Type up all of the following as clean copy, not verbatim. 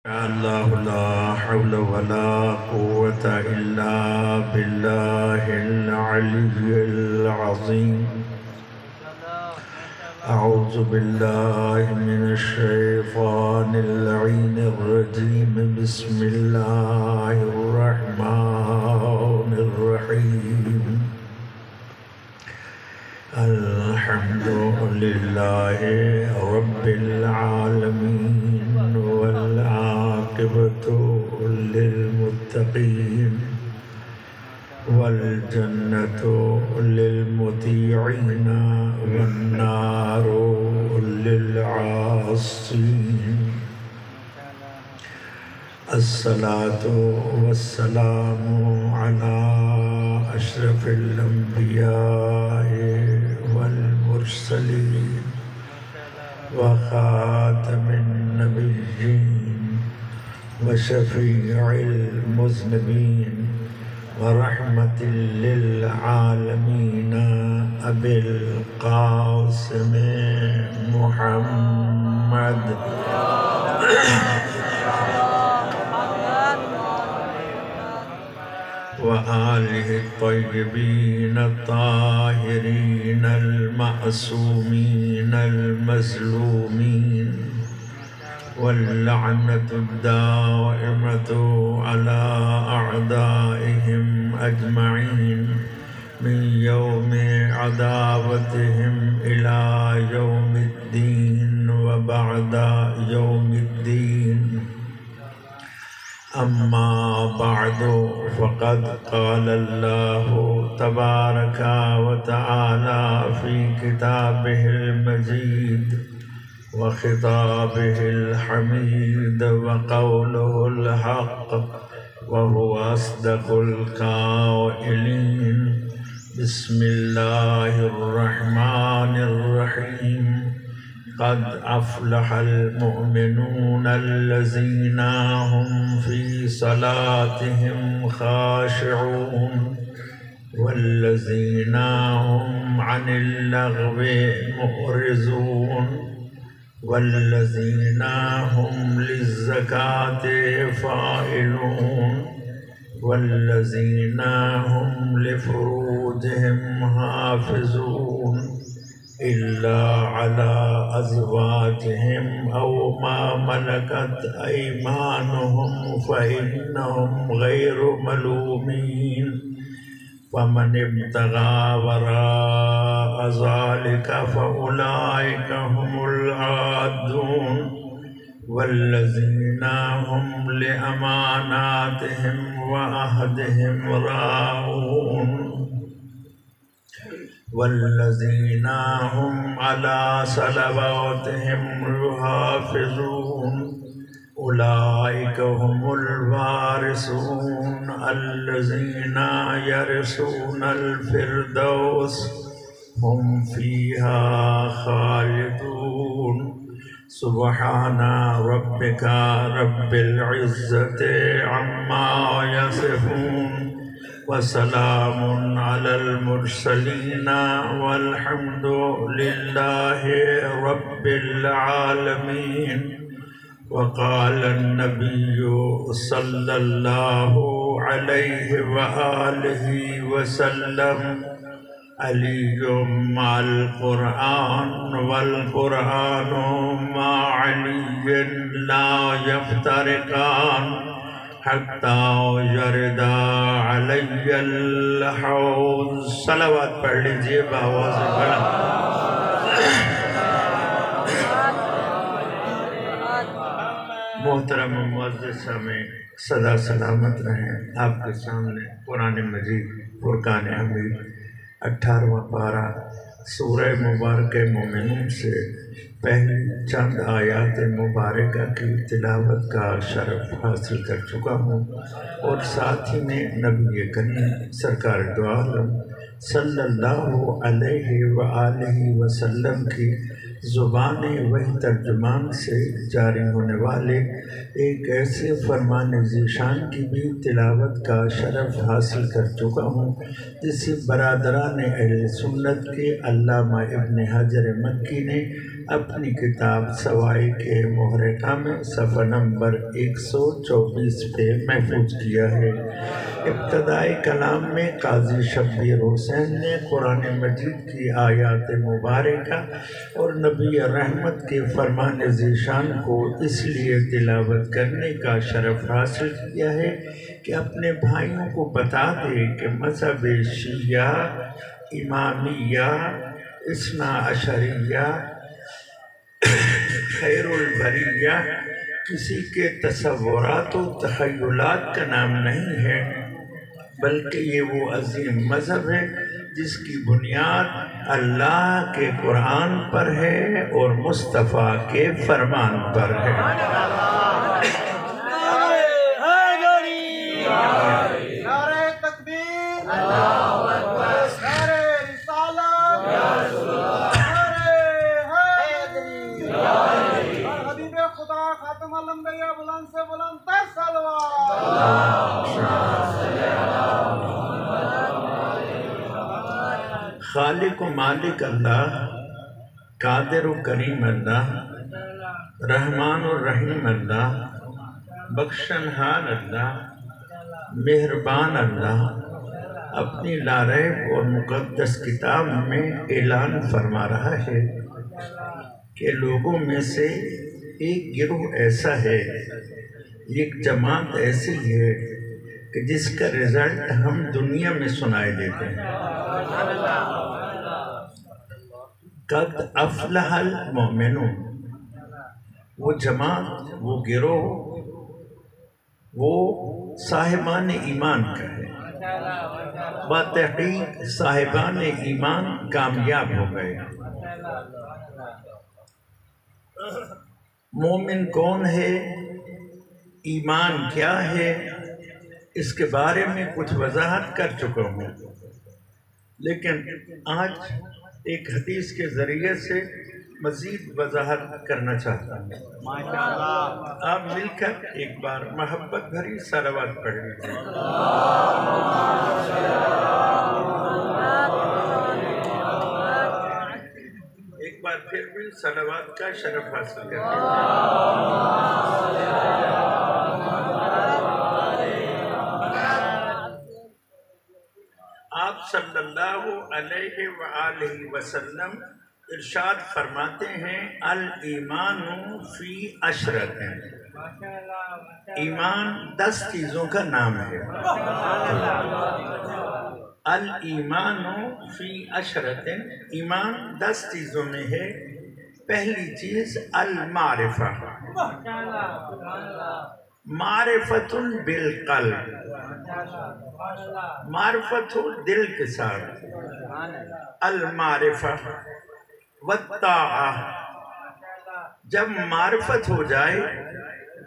الله لا حول ولا قوة إلا بالله العلي العظيم. أعوذ بالله من الشيطان اللعين الرجيم. بسم الله الرحمن الرحيم. الحمد لله رب العالمين والعاقبة للمتقين والجنة للمطيعين والنار للعاصين. الصلاة والسلام على أشرف الأنبياء والمرسلين وخاتم النبيين وشفيع المذنبين ورحمة للعالمين أبي القاسم محمد وآله الطيبين الطاهرين المعصومين المظلومين واللعنة الدائمة على أعدائهم أجمعين من يوم عداوتهم إلى يوم الدين وبعد يوم الدين. أما بعد فقد قال الله تبارك وتعالى في كتابه المجيد وخطابه الحميد وقوله الحق وهو أصدق القائلين. بسم الله الرحمن الرحيم. قد أفلح المؤمنون الذين هم في صلاتهم خاشعون والذين هم عن اللغو معرضون والذين هم للزكاة فاعلون والذين هم لفروجهم حافظون إلا على أزواجهم أو ما ملكت أيمانهم فإنهم غير ملومين. فمن ابتغى وراء ذلك فأولئك هم العادون والذين هم لأماناتهم وعهدهم راعون والذين هم على صلواتهم يحافظون. أولئك هم الوارثون الذين يرثون الفردوس هم فيها خالدون. سبحان ربك رب العزة عما يصفون وسلام على المرسلين والحمد لله رب العالمين. وقال النبي صلى الله عليه وآله وسلم: علي مع القرآن والقرآن مع علي لا يفترقان حتى يرد علی الحوض. صلوات پڑھ لیجئے بآواز بلند. محترم معزز سامعین، سدا سلامت رہیں. آپ کے سامنے قرآن مجید فرقان حمید 18واں پارہ سورہ مبارکہ مومنون سے پہلی چند آیات مبارکہ کی تلاوت کا شرف حاصل کر چکا ہوں اور ساتھ ہی میں نبی کریم سرکار دو عالم صلی اللہ علیہ وآلہ وسلم کی زبان وحی ترجمان سے جاری ہونے والے ایک ایسے فرمان ذیشان کی بھی تلاوت کا شرف حاصل کر چکا ہوں جسے برادران اہل سنت کے علامہ ابن حجر مکی نے اپنی کتاب سوائق محرقہ میں صفحہ نمبر 124 پہ محفوظ کیا ہے۔ ابتدائی کلام میں قاضی شبیر حسین نے قرآن مجید کی آیات مبارکہ اور نبی رحمت کے فرمان ذیشان کو اس لیے تلاوت کرنے کا شرف حاصل کیا ہے کہ اپنے بھائیوں کو بتا دے کہ مذہب شیعہ، امامیہ، اثنا عشریہ، خیر البریہ کسی کے تصورات و تخیلات کا نام نہیں ہے، بلکہ یہ وہ عظیم مذہب ہے جس کی بنیاد اللہ کے قرآن پر ہے اور مصطفیٰ کے فرمان پر ہے۔ نعرہ تکبیر، اللہ اکبر، نعرہ رسالت، نعرہ حیدری، اور حبیب خدا خاتم الانبیاء بلند سے بلند تر صلوات۔ خالق و مالک اللہ، قادر و کریم اللہ، رحمان و رحیم اللہ، بخشنہار اللہ، مہربان اللہ اپنی لاریب اور مقدس کتاب میں اعلان فرما رہا ہے کہ لوگوں میں سے ایک گروہ ایسا ہے، ایک جماعت ایسی ہے کہ جس کا رزلٹ ہم دنیا میں سنائے دیتے ہیں۔ قد افلح المؤمنون، وہ جماعت، وہ گروہ، وہ صاحبان ایمان کا ہے۔ بتحقیق صاحبان ایمان کامیاب ہو گئے۔ مومن کون ہے، ایمان کیا ہے، اس کے بارے میں کچھ وضاحت کر چکا ہوں، لیکن آج ایک حدیث کے ذریعے سے مزید وضاحت کرنا چاہتا ہوں۔ آپ مل کر ایک بار محبت بھری صلوات پڑھ لیجیے۔ ایک بار پھر بھی صلوات کا شرف حاصل کریں۔ آپ صلی اللہ علیہ وآلہ وسلم ارشاد فرماتے ہیں، الایمان فی عشرۃ، ایمان 10 چیزوں کا نام ہے۔ الایمان فی عشرۃ، ایمان 10 چیزوں میں ہے۔ پہلی چیز المعرفہ، معرفت بالقلب، معرفت دل کے ساتھ، المعرفہ والطاعہ، جب معرفت ہو جائے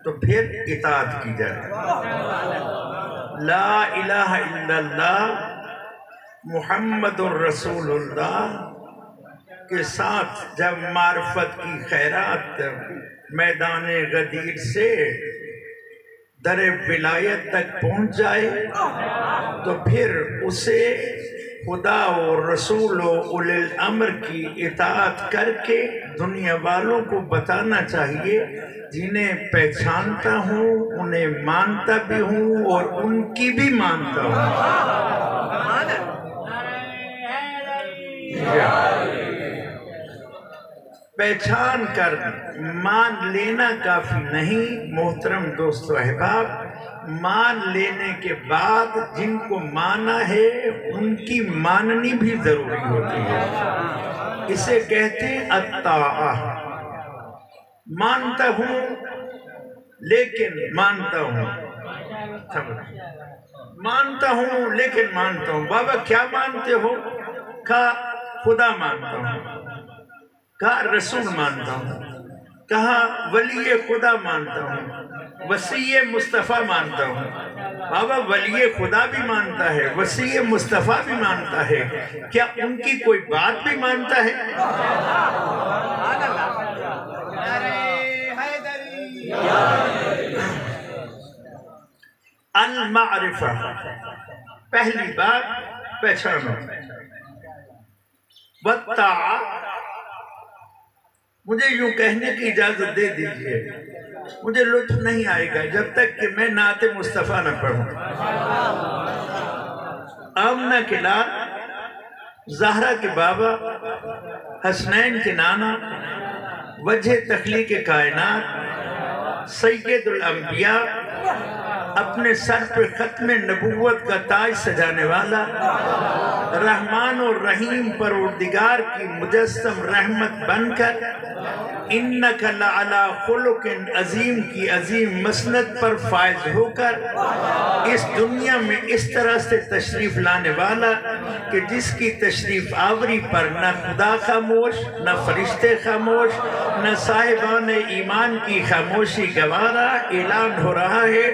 تو پھر اطاعت کی جائے۔ لا الہ الا اللہ محمد الرسول اللہ کے ساتھ جب معرفت کی خیرات میدان غدیر سے در ولایت تک پہنچ جائے تو پھر اسے خدا و رسول و اولی الامر کی اطاعت کر کے دنیا والوں کو بتانا چاہیے، جنہیں پہچانتا ہوں، انہیں مانتا بھی ہوں اور ان کی بھی مانتا ہوں۔ پہچان کر مان لینا کافی نہیں محترم دوست و احباب، مان لینے کے بعد جن کو مانا ہے ان کی ماننی بھی ضروری ہوتی ہے۔ اسے کہتے ہیں الطاعہ، مانتا ہوں لیکن مانتا ہوں، مانتا ہوں لیکن مانتا ہوں۔ بابا کیا مانتے ہو؟ کہا خدا مانتا ہوں، کہا رسول مانتا ہوں، کہا ولی خدا مانتا ہوں، وصی مصطفیٰ مانتا ہوں۔ بابا ولی خدا بھی مانتا ہے، وصی مصطفیٰ بھی مانتا ہے، کیا ان کی کوئی بات بھی مانتا ہے؟ المعرفہ، پہلی بات پہچانو، والطاعہ، مجھے یوں کہنے کی اجازت دے دیجئے، مجھے لطف نہیں آئے گا جب تک کہ میں نعت مصطفیٰ نہ پڑھوں۔ آمنہ کے لال، زہرہ کے بابا، حسنین کے نانا، وجہ تخلیق کائنات، سید الانبیاء، اپنے سر پہ ختم نبوت کا تاج سجانے والا، رحمان اور رحیم پروردگار کی مجسم رحمت بن کر انک لعلی خلق عظیم کی عظیم مسند پر فائز ہو کر اس دنیا میں اس طرح سے تشریف لانے والا کہ جس کی تشریف آوری پر نہ خدا خاموش، نہ فرشتے خاموش، نہ صاحبان ایمان کی خاموشی گوارا، اعلان ہو رہا ہے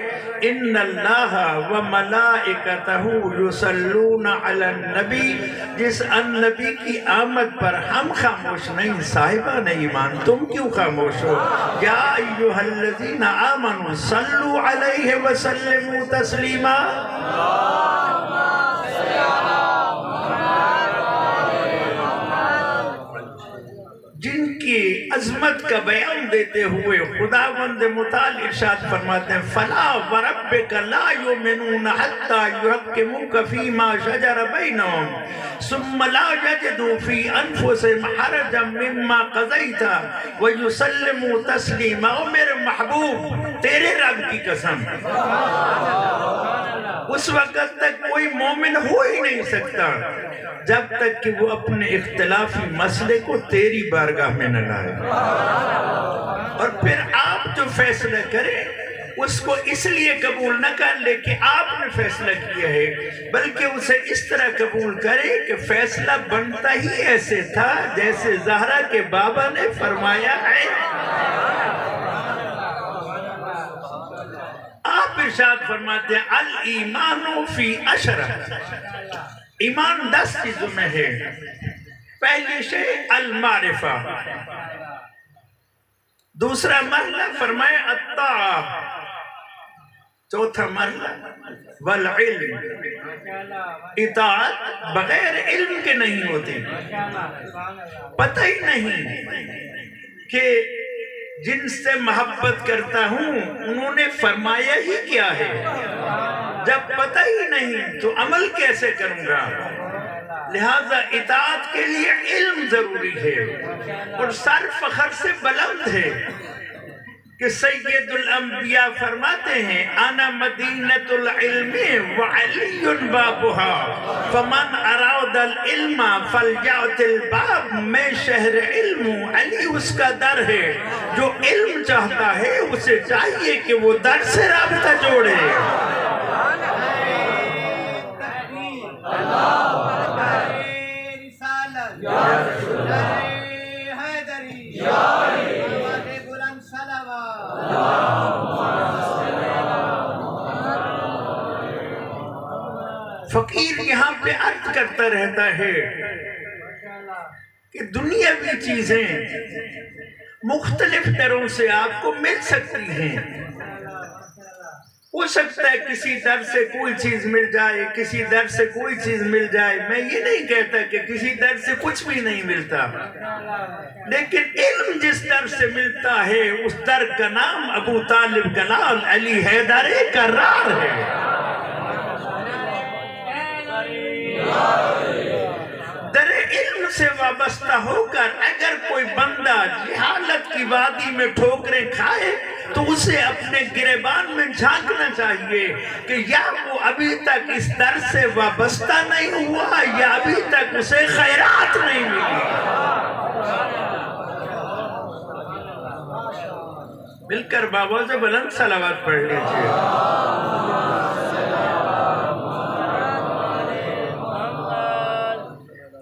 ان اللہ و ملائکتہ یصلون علی النبی، جس النبی کی آمد پر ہم خاموش نہیں، صاحبان ایمان تم کیوں خاموش ہو؟ یا ایہا الذین آمنوا صلو علیہ وسلموا تسلیما۔ جن کی عظمت کا بیان دیتے ہوئے خداوند متعال ارشاد فرماتے ہیں فَلَا وَرَبِّكَ لَا يُؤْمِنُونَ حَتَّى يُحَكِّمُوكَ فِي مَا شَجَرَ بَيْنَهُمْ ثُمَّ لَا يَجِدُوا فِي أَنفُسِهِمْ حَرَجًا مِّمَّا قَضَيْتَ وَيُسَلِّمُوا تَسْلِيمًا۔ او میرے محبوب، تیرے رب کی قسم، اس وقت تک کوئی مومن ہو ہی نہیں سکتا جب تک کہ وہ اپنے اختلافی مسئلے کو تیری بارگاہ میں نہ لائے، اور پھر آپ جو فیصلہ کریں اس کو اس لیے قبول نہ کر لے کہ آپ نے فیصلہ کیا ہے، بلکہ اسے اس طرح قبول کرے کہ فیصلہ بنتا ہی ایسے تھا جیسے زہرہ کے بابا نے فرمایا ہے۔ آپ ارشاد فرماتے ہیں الایمان فی عشرہ، ایمان 10 چیزوں میں ہے۔ پہلی شے المعرفہ، دوسرا مرحلہ فرمائے الطاعہ، چوتھا مرحلہ والعلم، اطاعت بغیر علم کے نہیں ہوتی۔ پتہ ہی نہیں کہ جن سے محبت کرتا ہوں انہوں نے فرمایا ہی کیا ہے، جب پتہ ہی نہیں تو عمل کیسے کروں گا؟ لہذا اطاعت کے لیے علم ضروری ہے، اور سر فخر سے بلند ہے کہ سید الانبیاء فرماتے ہیں انا مدینۃ العلم وعلی بابها فمن اراد العلم فلیأت الباب، میں شہر علم ہوں، علی اس کا در ہے، جو علم چاہتا ہے اسے چاہیے کہ وہ در سے رابطہ جوڑے۔ فقیر یہاں پہ عرض کرتا رہتا ہے کہ دنیاوی چیزیں مختلف طرح سے آپ کو مل سکتی ہیں، ہو سکتا ہے کسی در سے کوئی چیز مل جائے، کسی در سے کوئی چیز مل جائے، میں یہ نہیں کہتا کہ کسی در سے کچھ بھی نہیں ملتا، لیکن علم جس در سے ملتا ہے اس در کا نام ابو طالب کا لال علی حیدر کرار ہے۔ در علم سے وابستہ ہو کر اگر کوئی بندہ جہالت کی وادی میں ٹھوکریں کھائے تو اسے اپنے گریبان میں جھانکنا چاہیے کہ یا وہ ابھی تک اس در سے وابستہ نہیں ہوا یا ابھی تک اسے خیرات نہیں ملی۔ مل کر بابا سے بلند صلوات پڑھ لیجئے۔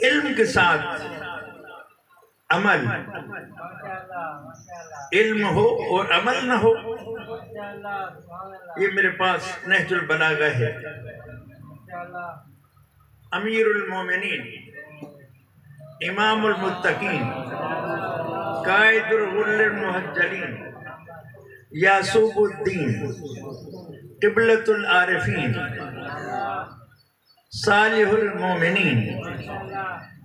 علم کے ساتھ عمل، علم ہو اور عمل نہ ہو۔ یہ میرے پاس نہج البلاغہ ہے، امیر المومنین، امام المتقین، قائد الغر المحجلین، یعصوب الدین، قبلۃ العارفین، صالح المومنین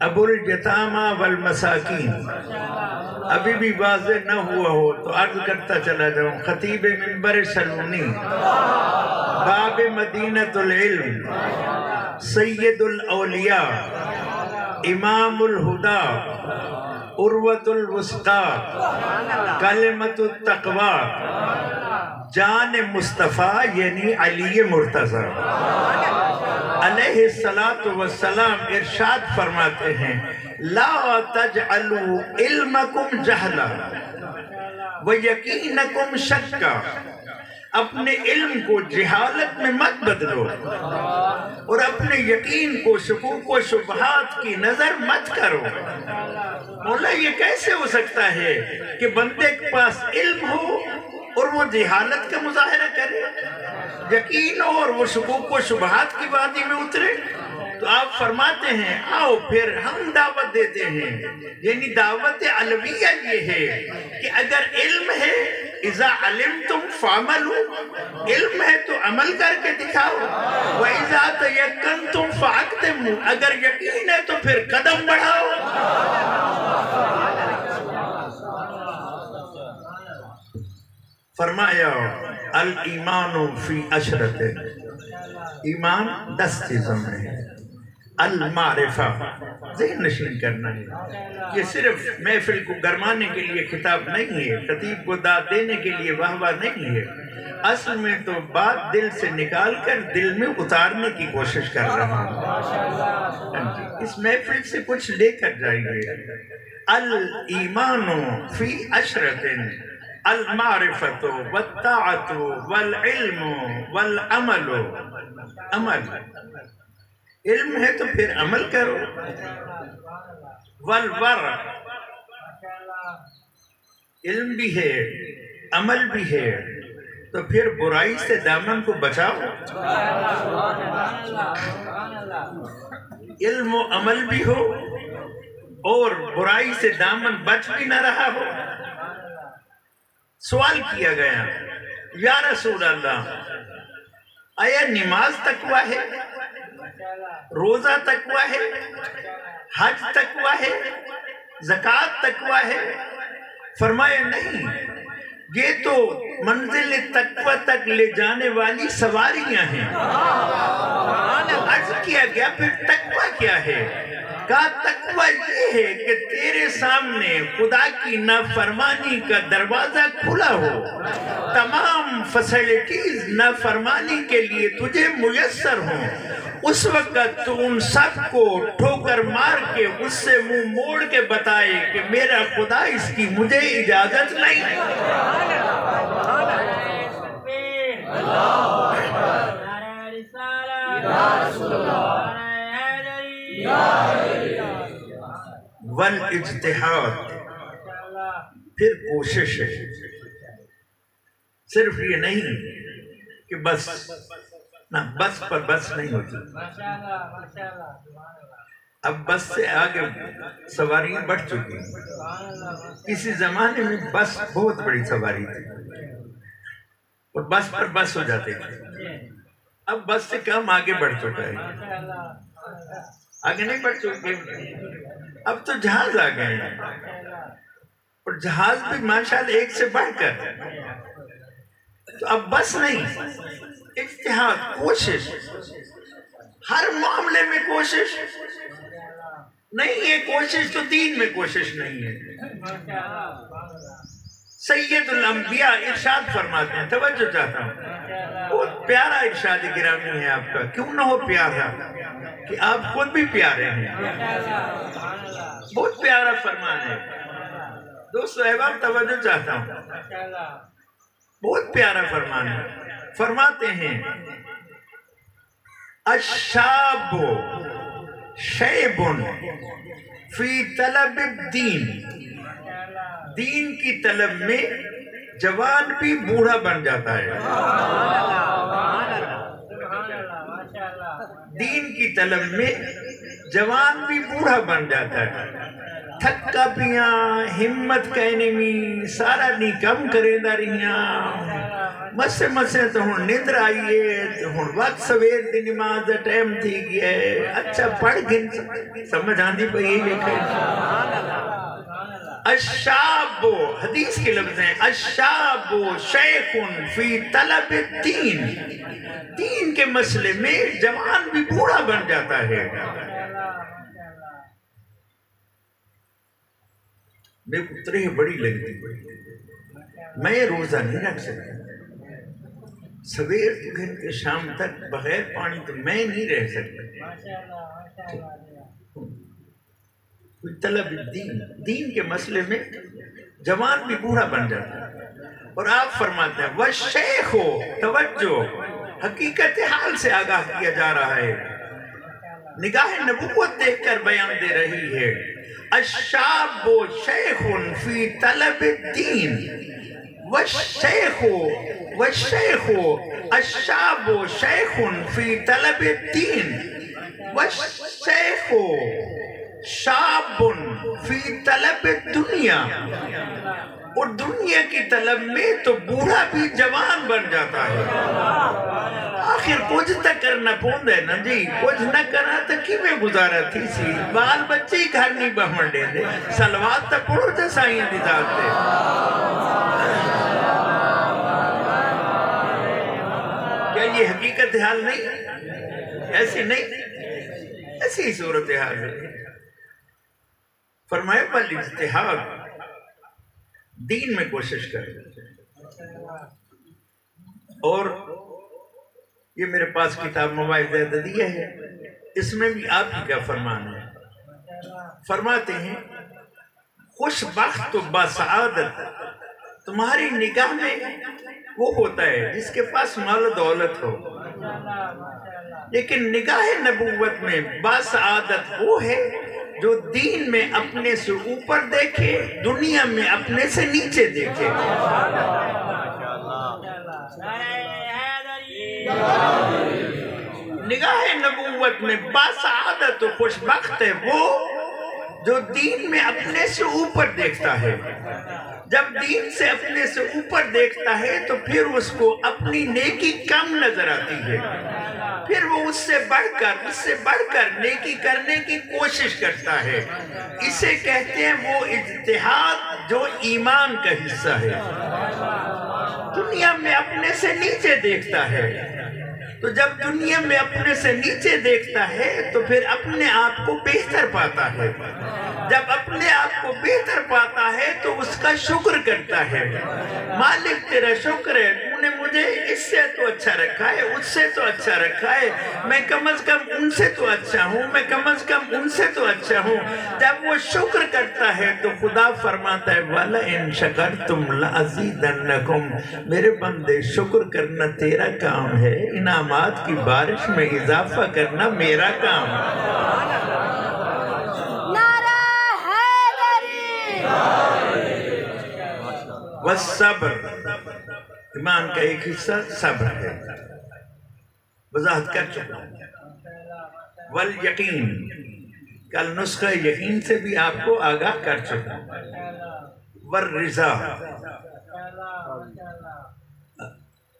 ابو الجتامہ والمساکین۔ ابھی بھی واضح نہ ہوا ہو تو عرض کرتا چلا جاؤں، خطیب منبر سلونی، باب مدینۃ العلم، سید الاولیاء، امام الہدا، عروۃ الوثقیٰ، کلمۃ التقویٰ، جان مصطفیٰ یعنی علی مرتضیٰ علیہ السلام ارشاد فرماتے ہیں، لا تجعلوا علمکم جہلا ویقینکم شکا۔ اپنے علم کو جہالت میں مت بدلو اور اپنے یقین کو شکوک و شبہات کی نظر مت کرو۔ مولا یہ کیسے ہو سکتا ہے کہ بندے کے پاس علم ہو اور وہ جہالت کا مظاہرہ کرے، یقین ہو اور وہ شکوک و شبہات کی وادی میں اترے؟ تو آپ فرماتے ہیں آؤ پھر ہم دعوت دیتے ہیں، یعنی دعوت علویہ یہ ہے کہ اگر علم ہے اذا علمتم فعملوا، علم ہے تو عمل کر کے دکھاؤ، وَإِذَا تَيَقَّنْتُمْ فَأَقْدِمُوا، اگر یقین ہے تو پھر قدم بڑھاؤ۔ فرمایا الایمان فی عشرۃ، ایمان 10 چیزوں میں ہے۔ المعرفہ، ذہن نشین کرنا ہے، یہ صرف محفل کو گرمانے کے لیے کتاب نہیں ہے، خطیب کو داد دینے کے لیے واہ واہ نہیں ہے، اصل میں تو بات دل سے نکال کر دل میں اتارنے کی کوشش کر رہا ہوں۔ اس محفل سے کچھ لے کر جائیے۔ الایمان فی عشرۃ، المعرفۃ والطاعۃ والعلم والعمل، عمل، علم ہے تو پھر عمل کرو، والورع، علم بھی ہے عمل بھی ہے تو پھر برائی سے دامن کو بچاؤ۔ علم و عمل بھی ہو اور برائی سے دامن بچ بھی نہ رہا ہو۔ سوال کیا گیا، یا رسول اللہ، آیا نماز تقوی ہے، روزہ تقوی ہے، حج تقوی ہے، زکوٰۃ تقوی ہے؟ فرمایا نہیں، یہ تو منزل تقوی تک لے جانے والی سواریاں ہیں۔ عرض کیا گیا پھر تقوی کیا ہے؟ کہا تقوی یہ ہے کہ تیرے سامنے خدا کی نافرمانی کا دروازہ کھلا ہو، تمام فیسلٹیز نافرمانی کے لیے تجھے میسر ہوں، اس وقت تو ان سب کو ٹھوکر مار کے اس سے منہ موڑ کے بتائے کہ میرا خدا اس کی مجھے اجازت نہیں۔ والاجتہاد، پھر کوشش ہے، صرف یہ نہیں کہ بس نہ، بس پر بس نہیں ہوتی۔ اب بس سے آگے سواریاں بڑھ چکی ہیں۔ کسی زمانے میں بس بہت بڑی سواری تھی اور بس پر بس ہو جاتے تھے، اب بس سے کم آگے بڑھ چکا ہے، آگے نہیں بڑھ چکے، اب تو جہاز آ گئے ہیں اور جہاز بھی ماشاءاللہ ایک سے بڑھ کر، تو اب بس نہیں، اجتہاد، کوشش، ہر معاملے میں کوشش نہیں ہے۔ کوشش تو دین میں کوشش نہیں ہے۔ سید الانبیاء ارشاد فرماتے ہیں، توجہ چاہتا ہوں، بہت پیارا ارشاد گرامی ہے آپ کا، کیوں نہ ہو پیارا کہ آپ خود بھی پیارے ہیں، بہت پیارا فرمان ہے۔ دوستو احباب توجہ چاہتا ہوں، بہت پیارا فرمان ہے۔ فرماتے ہیں الشاب شیب فی طلب الدین، دین کی طلب میں جوان بھی بوڑھا بن جاتا ہے، دین کی طلب میں جوان بھی بوڑھا بن جاتا ہے۔ تھکا پیاں ہمت کہنے میں سارا نہیں کم کرے دا رہیاں، مسے تو ہوں نیندر آئیے تو ہوں وقت سویر دی نماز دا ٹائم تھی گیا ہے اچھا پڑھ گن سمجھ آندھی پہ یہ لکھے الشاب حدیث کے لفظ ہیں الشاب شیخ فی طلب الدین دین کے مسئلے میں جوان بھی بوڑھا بن جاتا ہے میرے کو ترہ بڑی لگتی میں روزہ نہیں رکھ سکتا سویر تو گھر کے شام تک بغیر پانی تو میں نہیں رہ سکتا کوئی طلب دین کے مسئلے میں جوان بھی بوڑھا بن جاتا ہے اور آپ فرماتے ہیں وَالشَّيْخُ توجہ حقیقت حال سے آگاہ کیا جا رہا ہے نگاہ نبوت دیکھ کر بیان دے رہی ہے الشاب شیخ فی طلب الدین والشیخ الشاب شیخ فی طلب الدین والشیخ شاب فی طلب الدنیا اور دنیا کی طلب میں تو بوڑھا بھی جوان بن جاتا ہے آخر کچھ تک کرنا پوند ہے نا جی کچھ نہ کرنا تو کی میں گزارا تھی سی بال بچے ہی گھر نہیں بہمڑ دے دے سلوات تک پڑھو تھے سائیں دی ذات دے کیا یہ حقیقت حال نہیں ایسی نہیں ایسی ہی صورتحال ہے فرمائے پل اجتہاد دین میں کوشش کر اور یہ میرے پاس کتاب مواعظ عددیہ ہے اس میں بھی آپ کی کیا فرمان ہے فرماتے ہیں خوش بخت و بسعادت تمہاری نگاہ میں وہ ہوتا ہے جس کے پاس مال و دولت ہو لیکن نگاہ نبوت میں بسعادت وہ ہے جو دین میں اپنے سے اوپر دیکھے دنیا میں اپنے سے نیچے دیکھے نگاہ نبوت میں بسعادت و خوش بخت ہے وہ جو دین میں اپنے سے اوپر دیکھتا ہے جب دین سے اپنے سے اوپر دیکھتا ہے تو پھر اس کو اپنی نیکی کم نظر آتی ہے پھر وہ اس سے بڑھ کر نیکی کرنے کی کوشش کرتا ہے اسے کہتے ہیں وہ اجتہاد جو ایمان کا حصہ ہے دنیا میں اپنے سے نیچے دیکھتا ہے تو جب دنیا میں اپنے سے نیچے دیکھتا ہے تو پھر اپنے آپ کو بہتر پاتا ہے جب اپنے آپ کو بہتر پاتا ہے تو اس کا شکر کرتا ہے مالک تیرا شکر ہے تو نے مجھے اس سے تو اچھا رکھا ہے اس سے تو اچھا رکھا ہے میں کم از کم ان سے تو اچھا ہوں میں کم از کم ان سے تو اچھا ہوں جب وہ شکر کرتا ہے تو خدا فرماتا ہے وَلَئِن شَكَرْتُمْ لَأَزِيدَنَّكُمْ میرے بندے شکر کرنا تیرا کام ہے انعامات کی بارش میں اضافہ کرنا میرا کام ہے والصبر ایمان کا ایک حصہ صبر ہے وضاحت کر چکا والیقین کل نسخہ یقین سے بھی آپ کو آگاہ کر چکا والرضا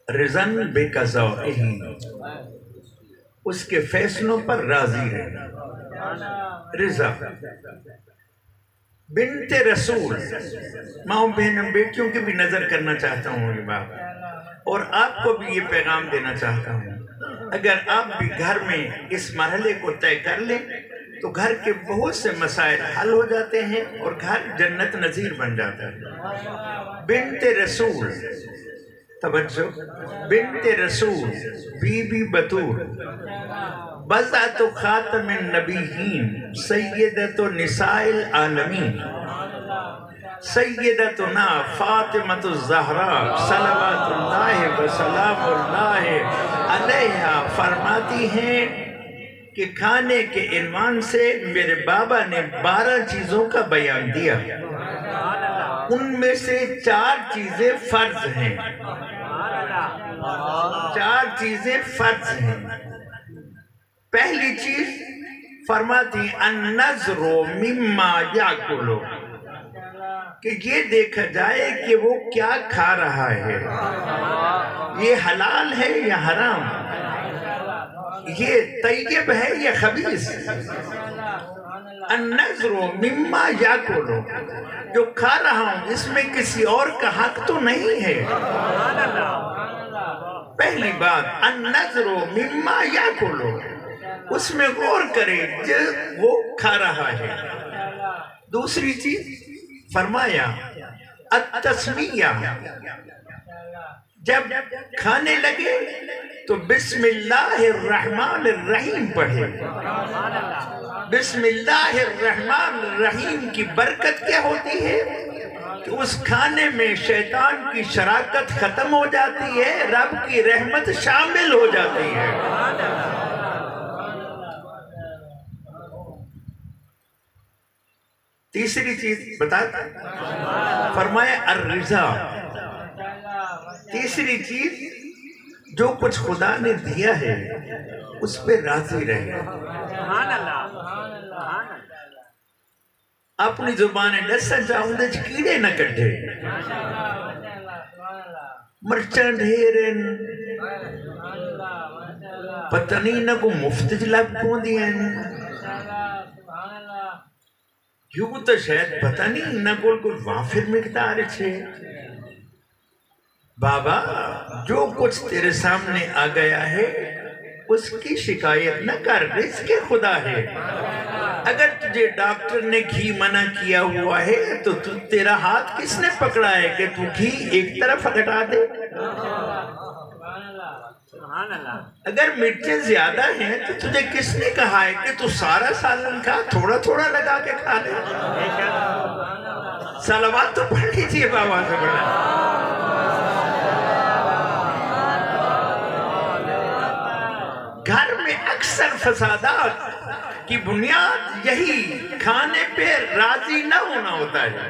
رضن بے قضائہ اس کے فیصلوں پر راضی رہنا رضا بنت رسول ماں بہن بیٹیوں کی بھی نظر کرنا چاہتا ہوں یہ بات اور آپ کو بھی یہ پیغام دینا چاہتا ہوں اگر آپ بھی گھر میں اس مرحلے کو طے کر لیں تو گھر کے بہت سے مسائل حل ہو جاتے ہیں اور گھر جنت نظیر بن جاتا ہے بنت رسول توجہ بنت رسول بی بی بطور بضعت خاتم النبیین سیدت نساء العالمین سیدتنا فاطمۃ الزہراء صلوات اللہ وسلام اللہ علیہا فرماتی ہیں کہ کھانے کے عنوان سے میرے بابا نے 12 چیزوں کا بیان دیا ان میں سے 4 چیزیں فرض ہیں 4 چیزیں فرض ہیں پہلی چیز فرماتی النظر مما یاکلو کہ یہ دیکھا جائے کہ وہ کیا کھا رہا ہے، یہ حلال ہے یا حرام، یہ طیب ہے یا خبیث۔ النظر مما یاکل، جو کھا رہا ہوں اس میں کسی اور کا حق تو نہیں ہے۔ پہلی بات النظر مما یاکل، اس میں غور کرے جو وہ کھا رہا ہے۔ دوسری چیز فرمایا التسمیہ، جب کھانے لگے تو بسم اللہ الرحمن الرحیم پڑھے۔ بسم اللہ الرحمن الرحیم کی برکت کیا ہوتی ہے کہ اس کھانے میں شیطان کی شراکت ختم ہو جاتی ہے، رب کی رحمت شامل ہو جاتی ہے۔ تیسری چیز بتاتا فرمایا الرضا، تیسری چیز جو کچھ خدا نے دیا ہے اس پہ راضی رہے۔ اپنی زبان دسا چاہوں کیڑے نہ کٹھے، مرچاں ڈھیرن پتہ نہیں نہ کو مفت لگ پوندی ہیں، یوں تو شاید پتہ نہیں نہ کوئی وافر مقدار چھے۔ بابا جو کچھ تیرے سامنے آ گیا ہے اس کی شکایت نہ کر، رزق خدا ہے۔ اگر تجھے ڈاکٹر نے گھی منع کیا ہوا ہے تو تیرا ہاتھ کس نے پکڑا ہے کہ تو گھی ایک طرف ہٹا دے؟ اگر مرچیں زیادہ ہیں تو تجھے کس نے کہا ہے کہ تو سارا سالن کھا، تھوڑا تھوڑا لگا کے کھا لے؟ صلوات تو پڑھ لیجیے بابا سے بڑا۔ گھر میں اکثر فسادات کی بنیاد یہی کھانے پہ راضی نہ ہونا ہوتا ہے۔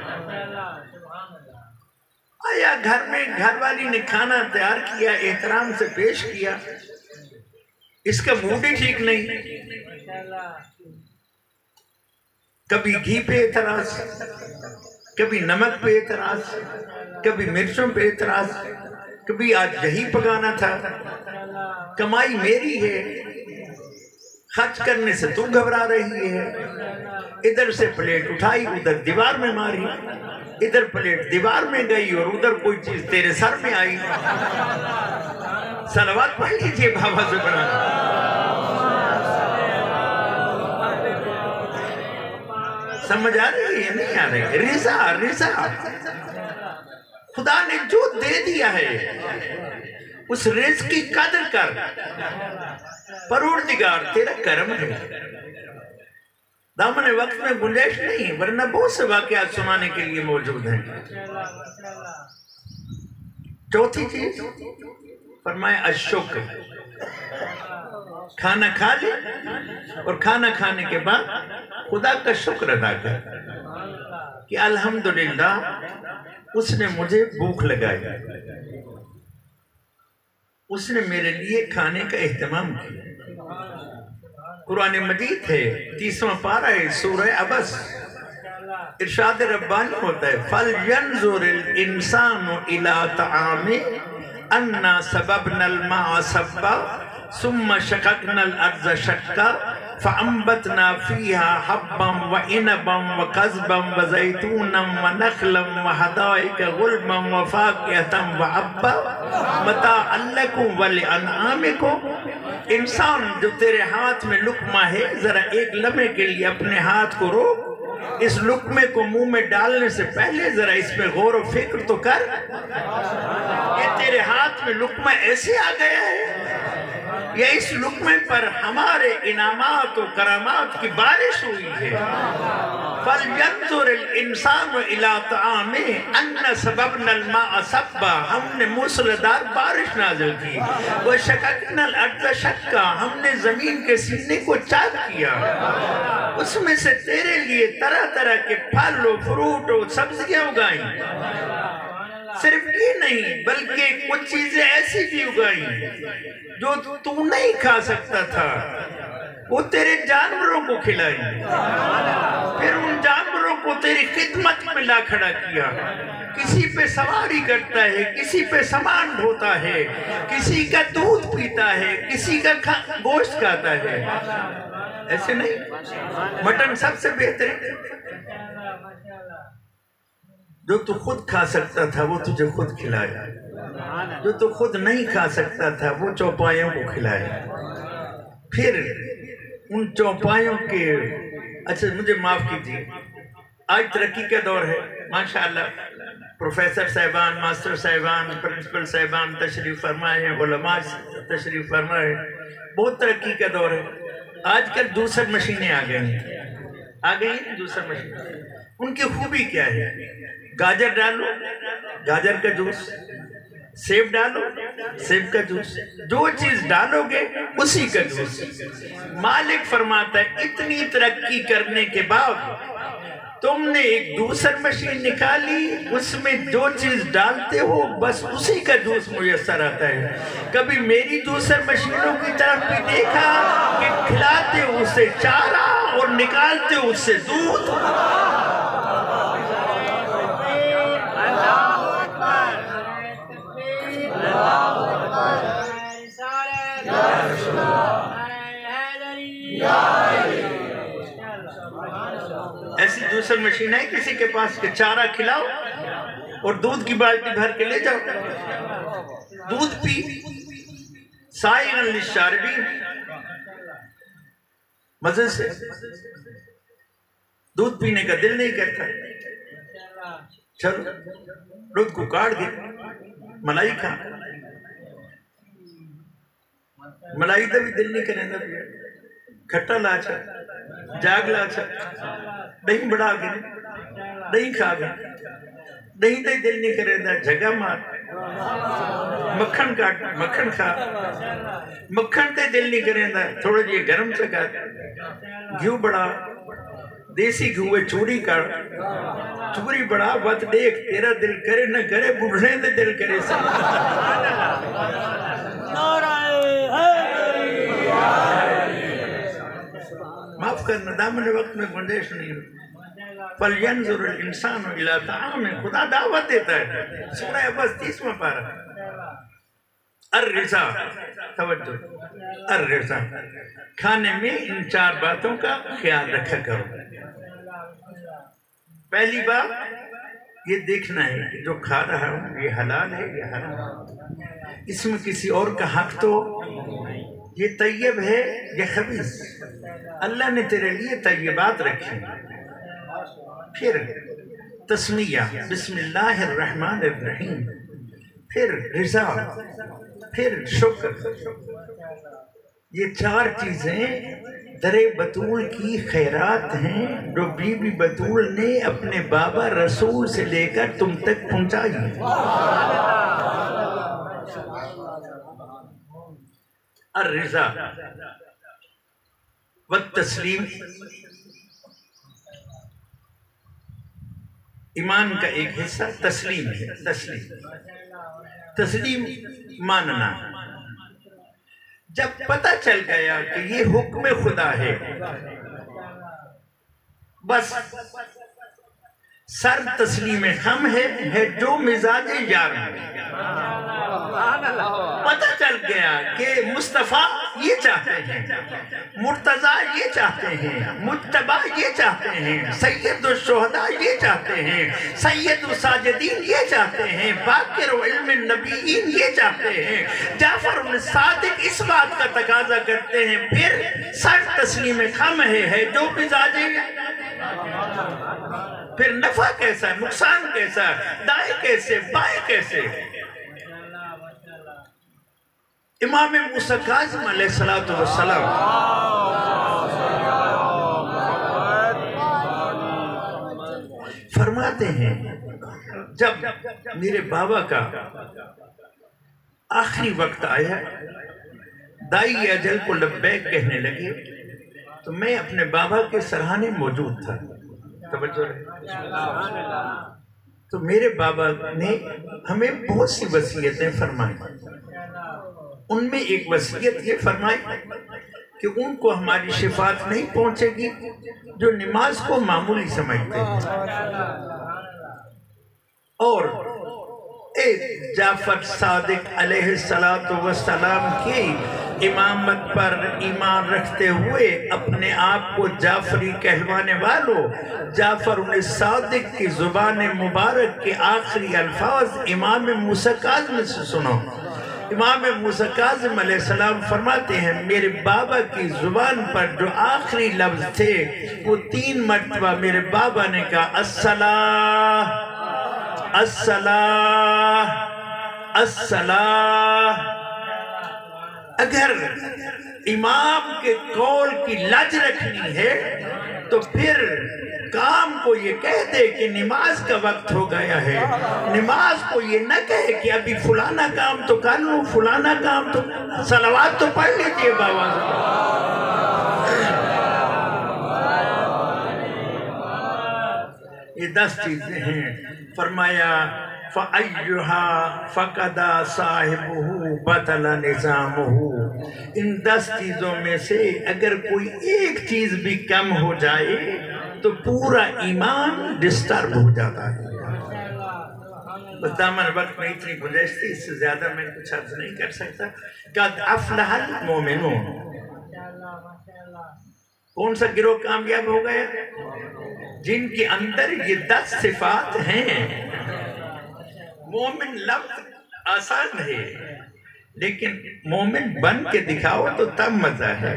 آیا گھر میں گھر والی نے کھانا تیار کیا، احترام سے پیش کیا، اس کا موڈ ہی ٹھیک نہیں، کبھی گھی پہ اعتراض، کبھی نمک پہ اعتراض، کبھی مرچوں پہ اعتراض، کبھی آج یہی پکانا تھا، کمائی میری ہے، خرچ کرنے سے تو گھبرا رہی ہے، ادھر سے پلیٹ اٹھائی ادھر دیوار میں ماری، ادھر پلیٹ دیوار میں گئی اور ادھر کوئی چیز تیرے سر میں آئی۔ صلوات پڑھ لیجیے بابا سے بڑا۔ سمجھ آ رہی ہے نہیں آ رہی ہے؟ رضا، رضا خدا نے جو دے دیا ہے اس رزق کی قدر کر، پروردگار تیرا کرم ہے۔ دامن وقت میں گنجائش نہیں، ورنہ بہت سے واقعات سنانے کے لیے موجود ہیں۔ چوتھی چیز فرمایا الشکر، کھانا کھا لے اور کھانا کھانے کے بعد خدا کا شکر ادا کر کہ الحمدللہ اس نے مجھے بھوک لگائی، اس نے میرے لیے کھانے کا اہتمام کیا۔ قرآن مجید ہے 30واں پارہ ہے سورہ عبس، ارشاد ربانی ہوتا ہے فَلْيَنْظُرِ الْإِنسَانُ إِلَىٰ طَعَامِهِ أَنَّا سَبَبْنَا الْمَاءَ صَبًّا ثُمَّ شَقَقْنَا الْأَرْضَ شَقًّا فَأَنبَتْنَا فِيهَا حَبًّا وَعِنَبًا وَقَضْبًا وَزَيْتُونًا وَنَخْلًا وَحَدَائِقَ غُلْبًا وَفَاكِهَةً وَحَبًّا مَتَاعًا لَكُمْ وَلِأَنْعَامِكُمْ۔ انسان جو تیرے ہاتھ میں لقمہ ہے، ذرا ایک لمحے کے لیے اپنے ہاتھ کو روک، اس لقمے کو منہ میں ڈالنے سے پہلے ذرا اس پہ غور و فکر تو کر کہ تیرے ہاتھ میں لقمہ ایسے آ گیا ہے یا اس لقمے پر ہمارے انعامات و کرامات کی بارش ہوئی ہے۔ فَلْيَنْظُرِ الْإِنسَانُ إِلَىٰ طَعَامِهِ أَنَّا سَبَبْنَا الْمَاءَ صَبًّا، ہم نے موسلادھار بارش نازل کی، وَشَقَقْنَا الْأَرْضَ شَقًّا، ہم نے زمین کے سینے کو چاک کیا، اس میں سے تیرے لیے طرح طرح کے پھل و فروٹ و سبزیاں اگائیں۔ صرف یہ نہیں بلکہ کچھ چیزیں ایسی بھی اگائی جو تو نہیں کھا سکتا تھا، وہ تیرے جانوروں کو کھلائی، پھر ان جانوروں کو تیری خدمت میں لا کھڑا کیا۔ کسی پہ سواری کرتا ہے، کسی پہ سامان ڈھوتا ہے، کسی کا دودھ پیتا ہے، کسی کا گوشت کھاتا ہے۔ ایسے نہیں، مٹن سب سے بہترین، جو تو خود کھا سکتا تھا وہ تجھے خود کھلایا، جو تو خود نہیں کھا سکتا تھا وہ چوپایوں کو کھلایا۔ پھر ان چوپایوں کے، اچھا مجھے معاف کیجیے، آج ترقی کا دور ہے، ماشاءاللہ پروفیسر صاحبان، ماسٹر صاحبان، پرنسپل صاحبان تشریف فرمائے ہیں، علماء تشریف فرمائے، بہت ترقی کا دور ہے۔ آج کل جوسر مشینیں آ گئی ہیں جوسر مشینیں، ان کی خوبی کیا ہے؟ گاجر ڈالو، گاجر کا جوس، سیب ڈالو، سیب کا جوس، جو چیز ڈالو گے اسی کا جوس۔ مالک فرماتا ہے اتنی ترقی کرنے کے بعد تم نے ایک جوسر مشین نکالی، اس میں جو چیز ڈالتے ہو بس اسی کا جوس میسر آتا ہے۔ کبھی میری جوسر مشینوں کی طرف بھی دیکھا کہ کھلاتے ہو اسے چارہ اور نکالتے ہو اس سے دودھ۔ ایسی جوسر مشین ہے کسی کے پاس کہ چارہ کھلاؤ اور دودھ کی بالٹی بھر کے لے جاؤ، دودھ پی، سائغا للشاربین، مزے سے، دودھ پینے کا دل نہیں کرتا، چلو دودھ کو کاٹ دے، ملائی کھا، ملائی دا بھی دل نہیں کرنے دا، کھٹا لاچا، جاگ لاچا، دہی بڑھا گئے، دہی کھا گئے، دہی دے دل نہیں کرے دا، جگہ مار، مکھن کاٹ، مکھن کھا، مکھن تے دل نہیں کرے دا، تھوڑا جی گرم چکا، گھیو بڑھا، دیسی گھوے چوری کر، چوری بڑھا، بات دیکھ تیرا دل کرے نہ کرے، بڑھنے دے دل کرے سب۔ معاف کرنا، دامن وقت میں گنجائش نہیں ہوتی۔ فَلْيَنْظُرُ الْإِنسَانُ إِلَىٰ طَعَامِهِ، خدا دعوت دیتا ہے، سورہ بس 30واں پارہ۔ الرضا، توجہ، الرضا، کھانے میں ان 4 باتوں کا خیال رکھا کرو۔ پہلی بات یہ دیکھنا ہے کہ جو کھا رہا ہوں یہ حلال ہے یا حرام، اس میں کسی اور کا حق تو، یہ طیب ہے یا خبیث، اللہ نے تیرے لیے طیبات رکھی۔ پھر تسمیہ، بسم اللہ الرحمن الرحیم، پھر رضا، پھر شکر، یہ 4 چیزیں در بطول کی خیرات ہیں جو بی بی بطول نے اپنے بابا رسول سے لے کر تم تک پہنچائی۔ الرضا والتسلیم، ایمان کا ایک حصہ تسلیم ہے، تسلیم ماننا۔ جب پتہ چل گیا کہ یہ حکم خدا ہے، بس سر تسلیم ہم ہے جو مزاج یار میں۔ پتہ چل گیا کہ مصطفیٰ یہ چاہتے ہیں، مرتضیٰ یہ چاہتے ہیں، مجتبیٰ یہ چاہتے ہیں، سید الشہداء یہ چاہتے ہیں، سید الساجدین یہ چاہتے ہیں، باقر علم النبیین یہ چاہتے ہیں، جعفر الصادق اس بات کا تقاضا کرتے ہیں۔ پھر سر تسلیم خم ہے جو مزاج پھر نفع کیسا، نقصان کیسا، دائیں کیسے، بائیں کیسے۔ امام موسیٰ کاظم علیہ السلام فرماتے ہیں جب میرے بابا کا آخری وقت آیا، دائی اجل کو لبیک کہنے لگے، تو میں اپنے بابا کے سرہانے موجود تھا، توجہ رہے، تو میرے بابا نے ہمیں بہت سی وصیتیں فرمائی. ان میں ایک وصیت یہ فرمائی کہ ان کو ہماری شفاعت نہیں پہنچے گی جو نماز کو معمولی سمجھتے ہیں. اور جعفر صادق علیہ السلام کی امامت پر ایمان رکھتے ہوئے اپنے آپ کو جعفری کہلوانے والوں، جعفر صادق کی زبان مبارک کے آخری الفاظ امام موسیٰ کاظم سے سنو. امام موسیٰ کاظم علیہ السلام فرماتے ہیں میرے بابا کی زبان پر جو آخری لفظ تھے وہ 3 مرتبہ میرے بابا نے کہا الصلاۃ الصلاۃ الصلاۃ. اگر امام کے قول کی لاج رکھنی ہے تو پھر کام کو یہ کہہ دے کہ نماز کا وقت ہو گیا ہے، نماز کو یہ نہ کہے کہ ابھی فلانا کام تو کر لوں، فلانا کام تو صلوات تو پڑھ لیجئے بابا. یہ 10 چیزیں ہیں. فرمایا فَأَيُّهَا فَقَدَ صَاحِبُهُ بَطَلَ نِظَامُهُ. ان 10 چیزوں میں سے اگر کوئی ایک چیز بھی کم ہو جائے تو پورا ایمان ڈسٹرب ہو جاتا ہے. بس دامن وقت میں اتنی گنجائش تھی، اس سے زیادہ میں کچھ عرض نہیں کر سکتا. قَدْ أَفْلَحَ الْمُؤْمِنُونَ. کون سا گروہ کامیاب ہو گیا؟ جن کے اندر یہ 10 صفات ہیں. مومن لفظ آسان ہے لیکن مومن بن کے دکھاؤ تو تب مزہ ہے.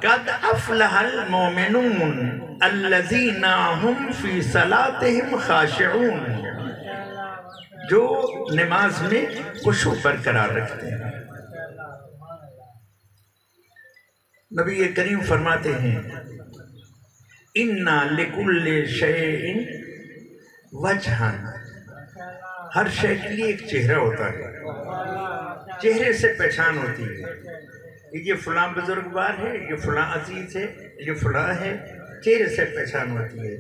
قد افلح المومنون الذین هم فی صلاتهم خاشعون. جو نماز میں خشوع برقرار رکھتے ہیں. نبی کریم فرماتے ہیں اِنَّا لِكُلِّ شَيْءٍ وَجْهًا. ہر شے کے لیے ایک چہرہ ہوتا ہے، چہرے سے پہچان ہوتی ہے. یہ فلاں بزرگوار ہے، یہ فلاں عزیز ہے، یہ فلاں ہے. چہرے سے پہچان ہوتی ہے.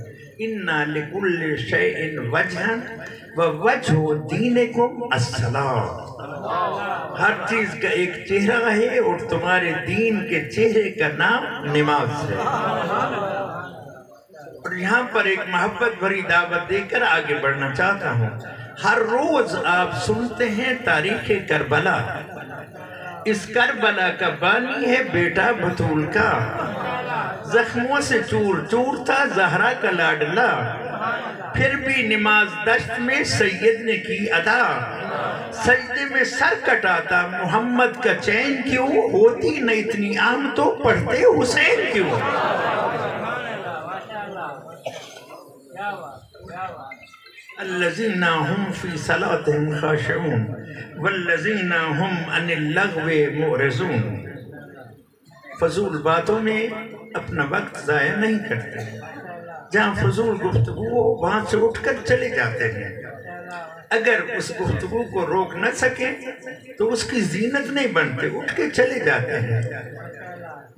اِنَّا لِكُلِّ شَيْءٍ وَجْهًا وَوَجْهُ دِينِكُمْ الصَّلَاةُ. ہر چیز کا ایک چہرہ ہے اور تمہارے دین کے چہرے کا نام نماز ہے. اور یہاں پر ایک محبت بھری دعوت دے کر آگے بڑھنا چاہتا ہوں. ہر روز آپ سنتے ہیں تاریخ کربلا. اس کربلا کا بانی ہے بیٹا بطول کا. زخموں سے چور چور تھا زہرا کا لاڈلا. پھر بھی نماز دشت میں سید نے کی ادا. سجدے میں سر کٹاتا محمد کا چین کیوں؟ ہوتی نہ اتنی عام تو پڑھتے حسین کیوں؟ الذین هم فی صلاتهم خاشعون والذین هم عن اللغو معرضون. فضول باتوں میں اپنا وقت ضائع نہیں کرتے. جہاں فضول گفتگو ہو وہاں سے اٹھ کر چلے جاتے ہیں. اگر اس گفتگو کو روک نہ سکیں تو اس کی زینت نہیں بنتے، اٹھ کے چلے جاتے ہیں.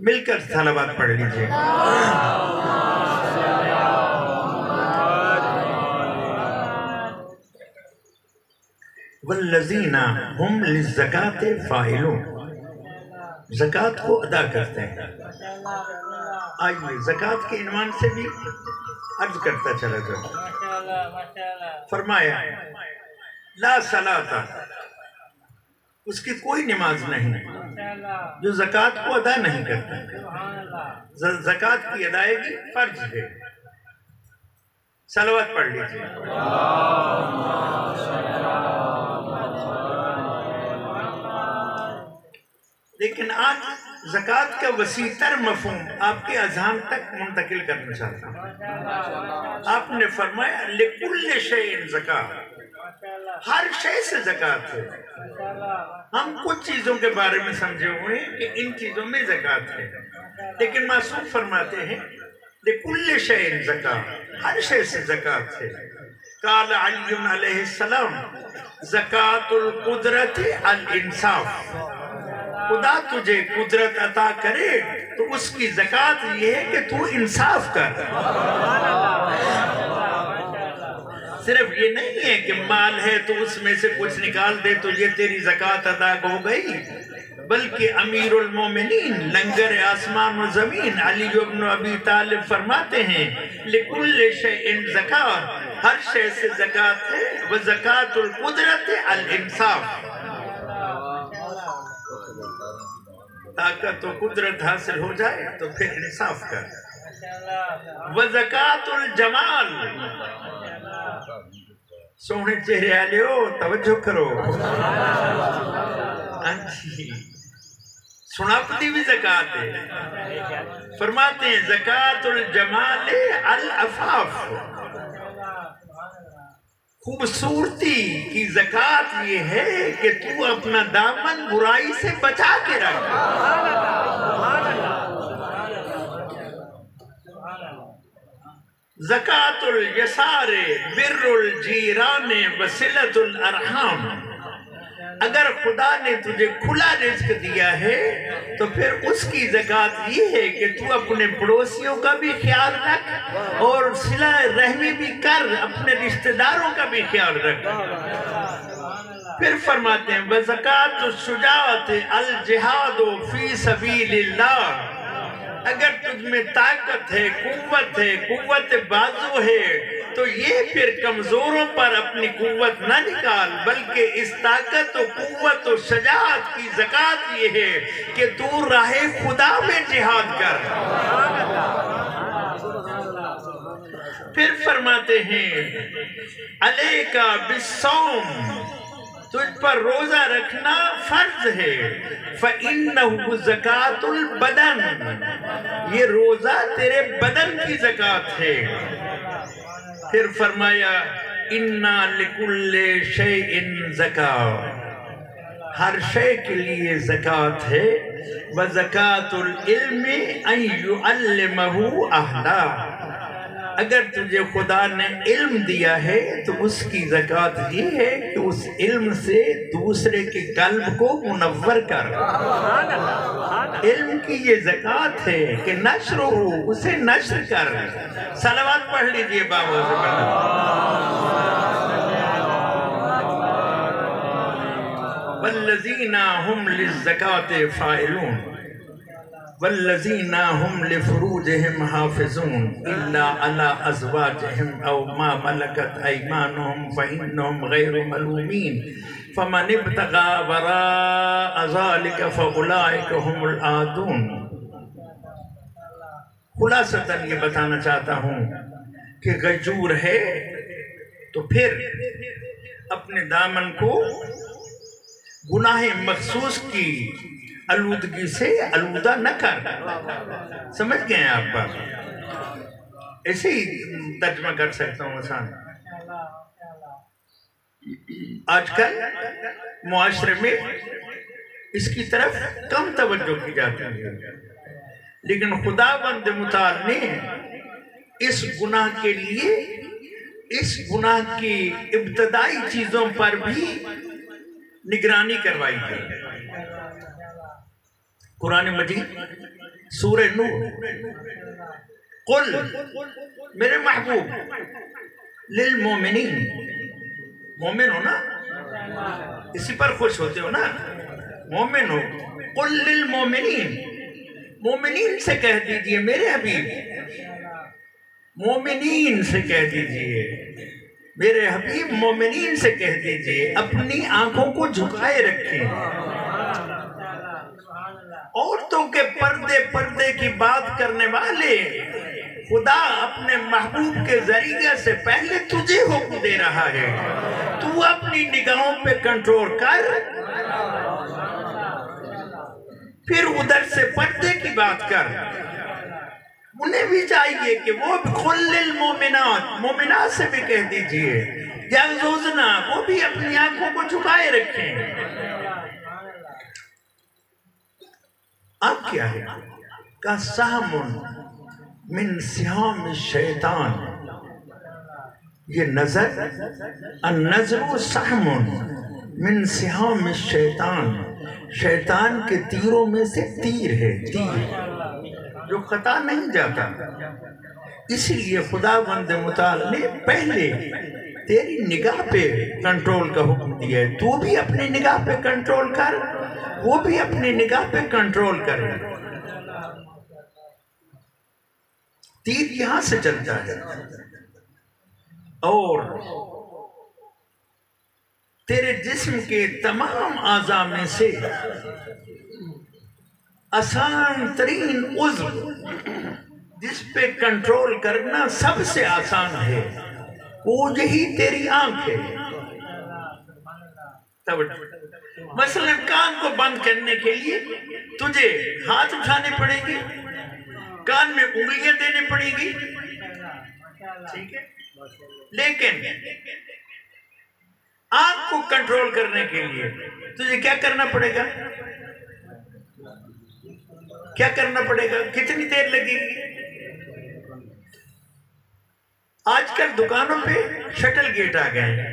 مل کر صلوات پڑھ لیجئے. والذین هم للزکاة فاعلون. زکوٰۃ کو ادا کرتے ہیں. آئیے زکوٰۃ کے عنوان سے بھی عرض کرتا چلا جاؤ. فرمایا لا صلاۃ، اس کی کوئی نماز نہیں جو زکوٰۃ کو ادا نہیں کرتا. زکوٰۃ کی ادائیگی فرض ہے. صلوات پڑھ لیجیے. لیکن آج زکوٰۃ کا وسیع تر مفہوم آپ کے اذہان تک منتقل کرنا چاہتا ہوں. آپ نے فرمایا لِكُلِّ شَيْءٍ زکاۃ. ہر شے سے زکوٰۃ ہے. ہم کچھ چیزوں کے بارے میں سمجھے ہوئے ہیں کہ ان چیزوں میں زکوٰۃ ہے، لیکن معصوم فرماتے ہیں لِكُلِّ شَيْءٍ زکاۃ. ہر شے سے زکوٰۃ ہے. قال علی علیہ السلام زکاۃ القدرت الانصاف. خدا تجھے قدرت عطا کرے تو اس کی زکوٰۃ یہ ہے کہ تو انصاف کر. صرف یہ نہیں ہے کہ مال ہے تو اس میں سے کچھ نکال دے تو یہ تیری زکوٰۃ ادا ہو گئی، بلکہ امیر المومنین لنگر آسمان و زمین علی بن ابی طالب فرماتے ہیں لکل شیء زکوٰۃ، ہر شے سے زکوٰۃ ہے، وزکوٰۃ القدرت الانصاف، طاقت و قدرت حاصل ہو جائے تو پھر انصاف کر، وزکوٰۃ الجمال، سونے چہرے والے ہو توجہ کرو، سناپتی بھی زکوٰۃ ہے، فرماتے ہیں زکوٰۃ الجمال العفاف، خوبصورتی کی زکوٰۃ یہ ہے کہ تو اپنا دامن برائی سے بچا کے رکھ، زکوٰۃ الیسار بر الجیران وصلۃ الارحام، اگر خدا نے تجھے کھلا رزق دیا ہے تو پھر اس کی زکوٰۃ یہ ہے کہ تو اپنے پڑوسیوں کا بھی خیال رکھ اور صلہ رحمی بھی کر، اپنے رشتہ داروں کا بھی خیال رکھ۔ پھر فرماتے ہیں وزکوٰۃ الشجاعۃ الجہاد فی سبیل اللہ، اگر تجھ میں طاقت ہے، قوت بازو ہے تو یہ پھر کمزوروں پر اپنی قوت نہ نکال، بلکہ اس طاقت و قوت و شجاعت کی زکوٰۃ یہ ہے کہ تو راہ خدا میں جہاد کر۔ پھر فرماتے ہیں علیک بالصوم، تجھ پر روزہ رکھنا فرض ہے، فَإِنَّهُ زَكَاةُ الْبَدَنِ، یہ روزہ تیرے بدن کی زکوٰۃ ہے۔ پھر فرمایا اِنَّا لِكُلِّ شَيْءٍ زَكَاةٌ، ہر شے کے لیے زکوٰۃ ہے، وَزَكَاةُ الْعِلْمِ أَن يُعَلِّمَهُ أَهْلَهُ، اگر تجھے خدا نے علم دیا ہے تو اس کی زکوٰۃ یہ ہے کہ اس علم سے دوسرے کے قلب کو منور کر، علم کی یہ زکوٰۃ ہے کہ نشر ہو، اسے نشر کر۔ صلوات پڑھ لیجئے بابا سے پڑھنا۔ والذین هم للزکاة فاعلون والذین هم لفروجهم حافظون الا على ازواجهم او ما ملكت ايمانهم فانهم غير ملومين فمن ابتغى وراء ذلك فاولئك هم العادون۔ خلاصتاً یہ بتانا چاہتا ہوں کہ غیور ہے تو پھر اپنے دامن کو گناہ مخصوص کی آلودگی سے آلودہ نہ کر، سمجھ گئے ہیں آپ بات؟ ایسے ہی ترجمہ کر سکتا ہوں آسان۔ آج کل معاشرے میں اس کی طرف کم توجہ کی جاتی ہے، لیکن خداوند متعال نے اس گناہ کے لیے، اس گناہ کی ابتدائی چیزوں پر بھی نگرانی کروائی ہے۔ قرآن مجید سورہ نور، قل میرے محبوب للمومنین، مومن ہو نا، اسی پر خوش ہوتے ہو نا، مومن ہو، قل للمومنین، مومنین سے کہہ دیجئے میرے حبیب، مومنین سے کہہ دیجئے میرے حبیب، مومنین سے کہہ دیجئے اپنی آنکھوں کو جھکائے رکھیں۔ عورتوں کے پردے کی بات کرنے والے، خدا اپنے محبوب کے ذریعے سے پہلے تجھے حکم دے رہا ہے، تو اپنی نگاہوں پہ کنٹرول کر، پھر ادھر سے پردے کی بات کر۔ انہیں بھی چاہیے کہ وہ قل للمومنات، مومنات سے بھی کہہ دیجئے یغضضن، وہ بھی اپنی آنکھوں کو جھکائے رکھیں۔ اب کیا ہے؟ کا سہم من سہام الشیطان، یہ نظر، النظر سہم من سہام الشیطان، شیطان کے تیروں میں سے تیر ہے، تیر جو خطا نہیں جاتا۔ اسی لیے خداوند متعال نے پہلے تیری نگاہ پہ کنٹرول کا حکم دیا ہے، تو بھی اپنی نگاہ پہ کنٹرول کر، وہ بھی اپنی نگاہ پہ کنٹرول کرے۔ تیر یہاں سے چلتا ہے اور تیرے جسم کے تمام اعضاء میں سے آسان ترین عضو جس پہ کنٹرول کرنا سب سے آسان ہے وہ یہی تیری آنکھ ہے۔ مثلا کان کو بند کرنے کے لیے تجھے ہاتھ اٹھانے پڑیں گے، کان میں انگلیاں دینے پڑیں گی، ٹھیک ہے، لیکن آنکھ کو کنٹرول کرنے کے لیے تجھے کیا کرنا پڑے گا؟ کیا کرنا پڑے گا؟ کتنی دیر لگے گی؟ آج کل دکانوں پہ شٹل گیٹ آ گئے ہیں،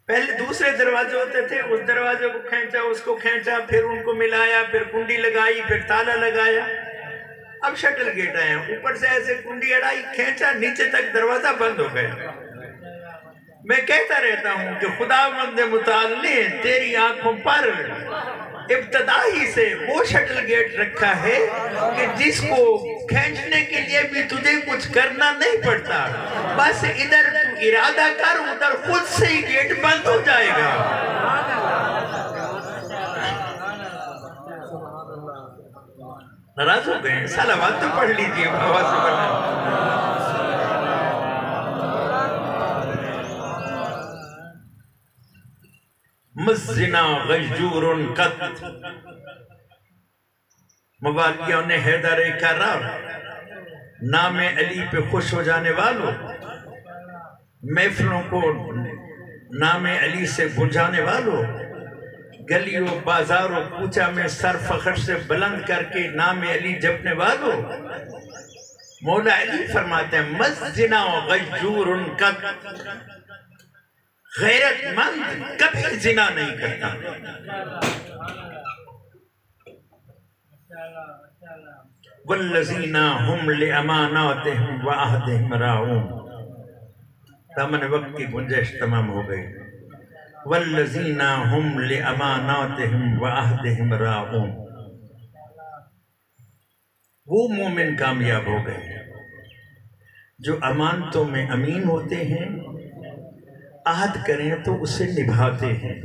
پہلے دوسرے دروازے ہوتے تھے، اس دروازے کو کھینچا، اس کو کھینچا، پھر ان کو ملایا، پھر کنڈی لگائی، پھر تالا لگایا۔ اب شٹل گیٹ آئے ہیں، اوپر سے ایسے کنڈی اڑائی، کھینچا، نیچے تک دروازہ بند ہو گیا۔ میں کہتا رہتا ہوں کہ خداوند متعال نے تیری آنکھوں پر ابتدائی سے وہ شٹل گیٹ رکھا ہے کہ جس کو کھینچنے کے لیے بھی تجھے کچھ کرنا نہیں پڑتا، بس ادھر تو ارادہ کر، ادھر خود سے ہی گیٹ بند ہو جائے گا۔ ناراض ہو گئے ہیں؟ صلوات تو پڑھ لیجئے آواز سے بڑھنا۔ مزنا غیجور قط، موالیوں نے حیدر کرار، نام علی پہ خوش ہو جانے والوں، محفلوں کو نام علی سے بجھانے والوں، گلیوں بازاروں کوچہ میں سر فخر سے بلند کر کے نام علی جپنے والوں، مولا علی فرماتے ہیں مزنا غیجور قط، غیرت مند کبھی زنا نہیں کرتا۔ والذین ہم لاماناتہم وعہدہم راعون، دامن وقت کی گنجائش تمام ہو گئی۔ والذین ہم لاماناتہم وعہدہم راعون، وہ مومن کامیاب ہو گئے جو امانتوں میں امین ہوتے ہیں، عہد کریں تو اسے نبھاتے ہیں۔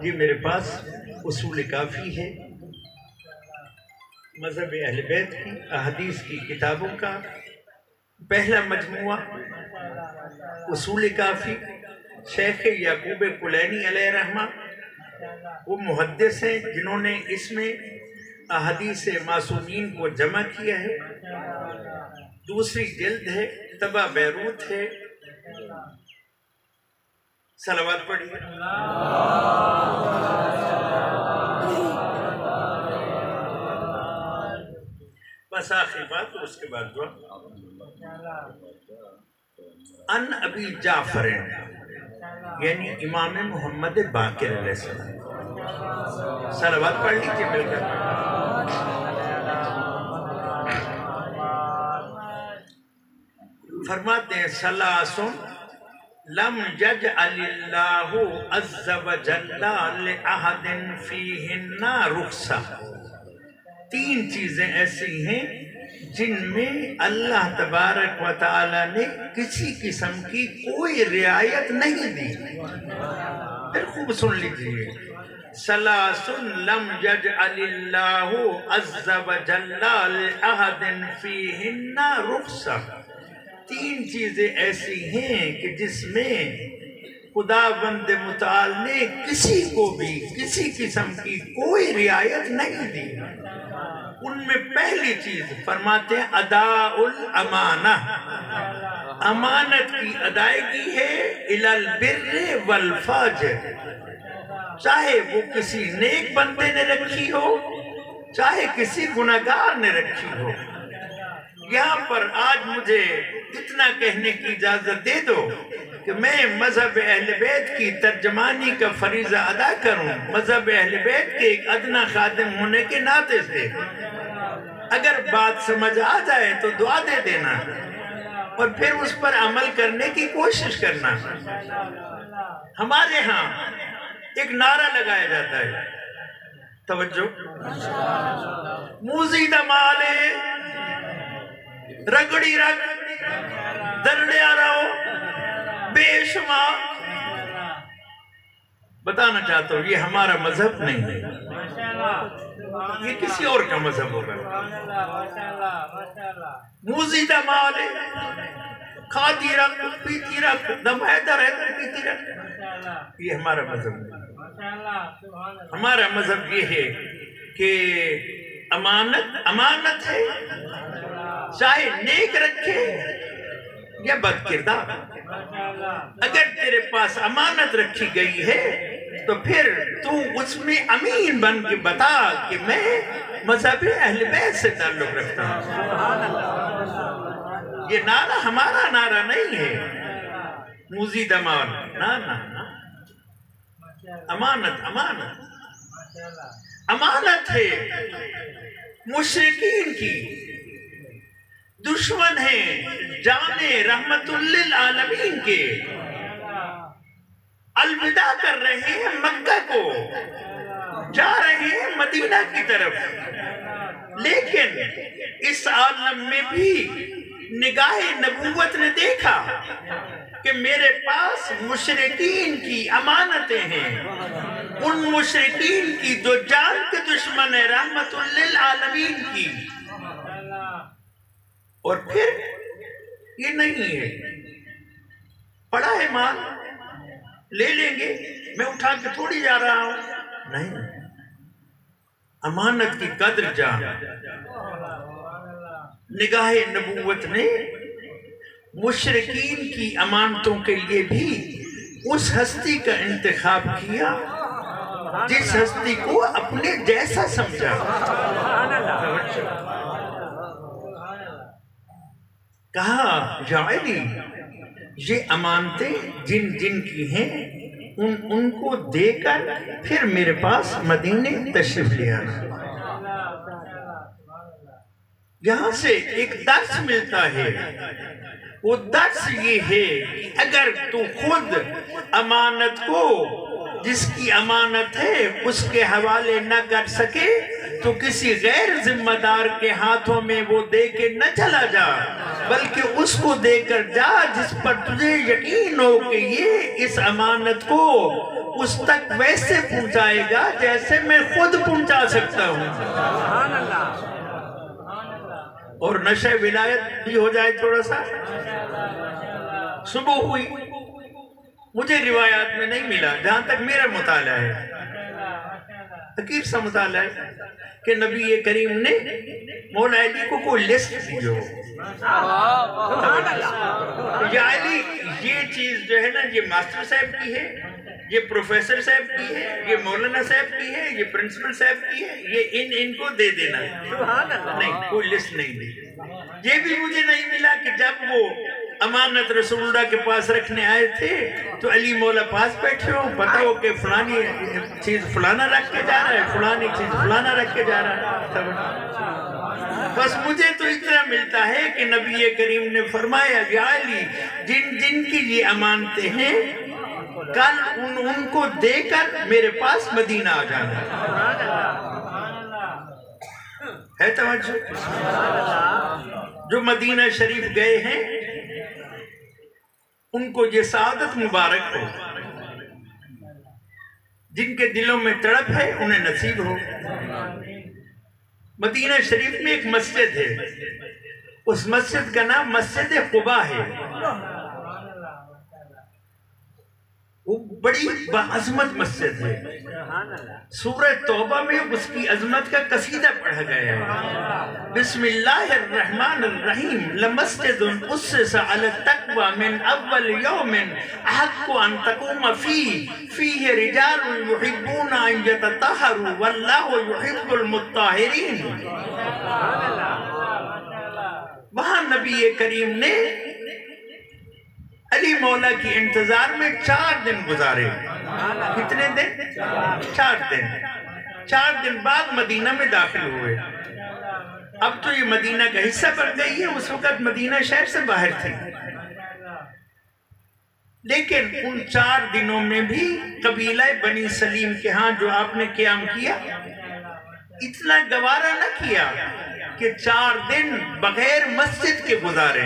یہ میرے پاس اصول کافی ہے، مذہب اہل بیت کی احادیث کی کتابوں کا پہلا مجموعہ اصول کافی، شیخ یعقوب کلینی علیہ رحمہ، وہ محدث ہیں جنہوں نے اس میں احادیث معصومین کو جمع کیا ہے۔ دوسری جلد ہے، طبع بیروت ہے۔ صلوات پڑھیے۔ بس آخری بات اور اس کے بعد دعا۔ ان ابی جعفر، یعنی امام محمد باقر علیہ السلام، صلوات پڑھ لیجیے مل کر۔ فرماتے ہیں ثلاث لم یجعل اللہ عز وجل لأحد فیہن رخصہ، تین چیزیں ایسی ہیں جن میں اللہ تبارک و تعالی نے کسی قسم کی کوئی رعایت نہیں دی۔ پھر خوب سن لیجئے، ثلاث لم یجعل اللہ عز وجل لأحد فیہن رخصہ، تین چیزیں ایسی ہیں کہ جس میں خداوند متعال نے کسی کو بھی کسی قسم کی کوئی رعایت نہیں دی۔ ان میں پہلی چیز فرماتے ہیں اداء الامانہ، امانت کی ادائیگی ہے الی البر والفاجر، چاہے وہ کسی نیک بندے نے رکھی ہو چاہے کسی گناہگار نے رکھی ہو۔ یہاں پر آج مجھے اتنا کہنے کی اجازت دے دو کہ میں مذہب اہل بیت کی ترجمانی کا فریضہ ادا کروں، مذہب اہل بیت کے ایک ادنا خادم ہونے کے ناطے سے۔ اگر بات سمجھ آ جائے تو دعا دے دینا، اور پھر اس پر عمل کرنے کی کوشش کرنا. ہمارے ہاں ایک نعرہ لگایا جاتا ہے, توجہ, موزی دمالے رگڑی رگ درڑیا رہو بے شمار. بتانا چاہتا ہوں یہ ہمارا مذہب نہیں ہے, یہ کسی اور کا مذہب ہوگا. موزی دمالے کھاتی رکھ پیتی رکھ دم حیدر حیدر پیتی رکھ, یہ ہمارا مذہب ہے. ہمارا مذہب یہ ہے کہ امانت ہے, چاہے نیک رکھے یا بد کردار. اگر تیرے پاس امانت رکھی گئی ہے تو پھر تو اس میں امین بن کے بتا کہ میں مذہب اہل بیت سے تعلق رکھتا ہوں. یہ نعرہ ہمارا نعرہ نہیں ہے, موزی دمان, نا امانت امانت ہے. مشرکین کی دشمن ہیں جانے رحمت للعالمین کے, الوداع کر رہے ہیں مکہ کو, جا رہے ہیں مدینہ کی طرف, لیکن اس عالم میں بھی نگاہ نبوت نے دیکھا کہ میرے پاس مشرکین کی امانتیں ہیں, ان مشرکین کی جو جان کے دشمن ہے رحمت للعالمین کی. اور پھر یہ نہیں ہے پڑا ہے مال لے لیں گے, میں اٹھا کے تھوڑی جا رہا ہوں, نہیں, امانت کی قدر جان. نگاہ نبوت نے مشرکین کی امانتوں کے لیے بھی اس ہستی کا انتخاب کیا جس ہستی کو اپنے جیسا سمجھا. کہا یا علی یہ امانتیں جن جن کی ہیں ان کو دے کر پھر میرے پاس مدینے تشریف لے آنا. یہاں سے ایک درس ملتا ہے, وہ درس یہ ہے کہ اگر تو خود امانت کو جس کی امانت ہے اس کے حوالے نہ کر سکے تو کسی غیر ذمہ دار کے ہاتھوں میں وہ دے کے نہ چلا جا, بلکہ اس کو دے کر جا جس پر تجھے یقین ہو کہ یہ اس امانت کو اس تک ویسے پہنچائے گا جیسے میں خود پہنچا سکتا ہوں. اور نشہ ولایت بھی ہو جائے تھوڑا سا. صبح ہوئی, مجھے روایات میں نہیں ملا, جہاں تک میرا مطالعہ ہے, حقیر سا مطالعہ ہے کہ نبی کریم نے مولا علی کو کوئی لسٹ دی ہو, یا علی یہ چیز جو ہے نا یہ ماسٹر صاحب کی ہے, یہ پروفیسر صاحب کی ہے, یہ مولانا صاحب کی ہے, یہ پرنسپل صاحب کی ہے, یہ ان کو دے دینا. نہیں, کوئی لسٹ نہیں دی. یہ بھی مجھے نہیں ملا کہ جب وہ امانت رسول اللہ کے پاس رکھنے آئے تھے تو علی مولا پاس بیٹھے ہو, پتہ ہو کہ فلانی چیز فلانا رکھ کے جا رہا ہے, فلانی چیز فلانا رکھ کے جا رہا ہے. بس مجھے تو اتنا ملتا ہے کہ نبی کریم نے فرمایا کہ علی جن جن کی یہ امانتیں ہیں کل ان کو دے کر میرے پاس مدینہ آ جانا ہے. توجہ, جو مدینہ شریف گئے ہیں ان کو یہ سعادت مبارک ہو, جن کے دلوں میں تڑپ ہے انہیں نصیب ہو. مدینہ شریف میں ایک مسجد ہے, اس مسجد کا نام مسجد قباء ہے. وہ بڑی بعظمت مسجد ہے. سورہ توبہ میں اس کی عظمت کا قصیدہ پڑھا گیا ہے. بسم اللہ الرحمن الرحیم لمسجد اسس علی التقوی من اول یوم احق ان تقوم فیہ رجال یحبون ان یتطہروا واللہ یحب المطہرین. وہاں نبی کریم نے علی مولا کی انتظار میں 4 دن گزارے. کتنے دن؟ 4 دن. 4 دن بعد مدینہ میں داخل ہوئے. اب تو یہ مدینہ کا حصہ بن گئی ہے، اس وقت مدینہ شہر سے باہر تھی۔ لیکن ان 4 دنوں میں بھی قبیلہ بنی سلیم کے ہاں جو آپ نے قیام کیا، اتنا گوارا نہ کیا کہ 4 دن بغیر مسجد کے گزارے۔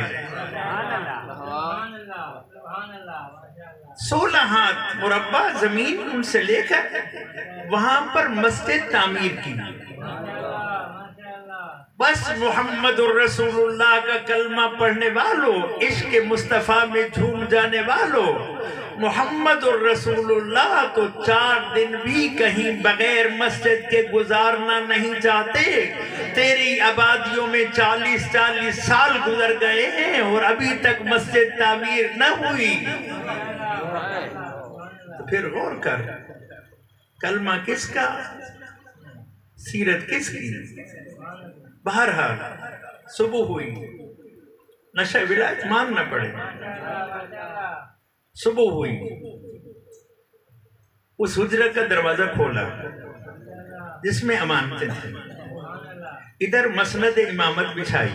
16 ہاتھ مربع زمین ان سے لے کر وہاں پر مسجد تعمیر کی۔ بس محمد الرسول اللہ کا کلمہ پڑھنے والوں، عشق مصطفیٰ میں جھوم جانے والوں، محمد الرسول اللہ تو 4 دن بھی کہیں بغیر مسجد کے گزارنا نہیں چاہتے۔ تیری آبادیوں میں 40 سال گزر گئے ہیں اور ابھی تک مسجد تعمیر نہ ہوئی۔ تو پھر غور کر، کلمہ کس کا، سیرت کس کی؟ بہرحال صبح ہوئی، نشہ ولایت ماننا پڑے، صبح ہوئی، اس حجرہ کا دروازہ کھولا جس میں امانتیں تھیں، ادھر مسند امامت بچھائی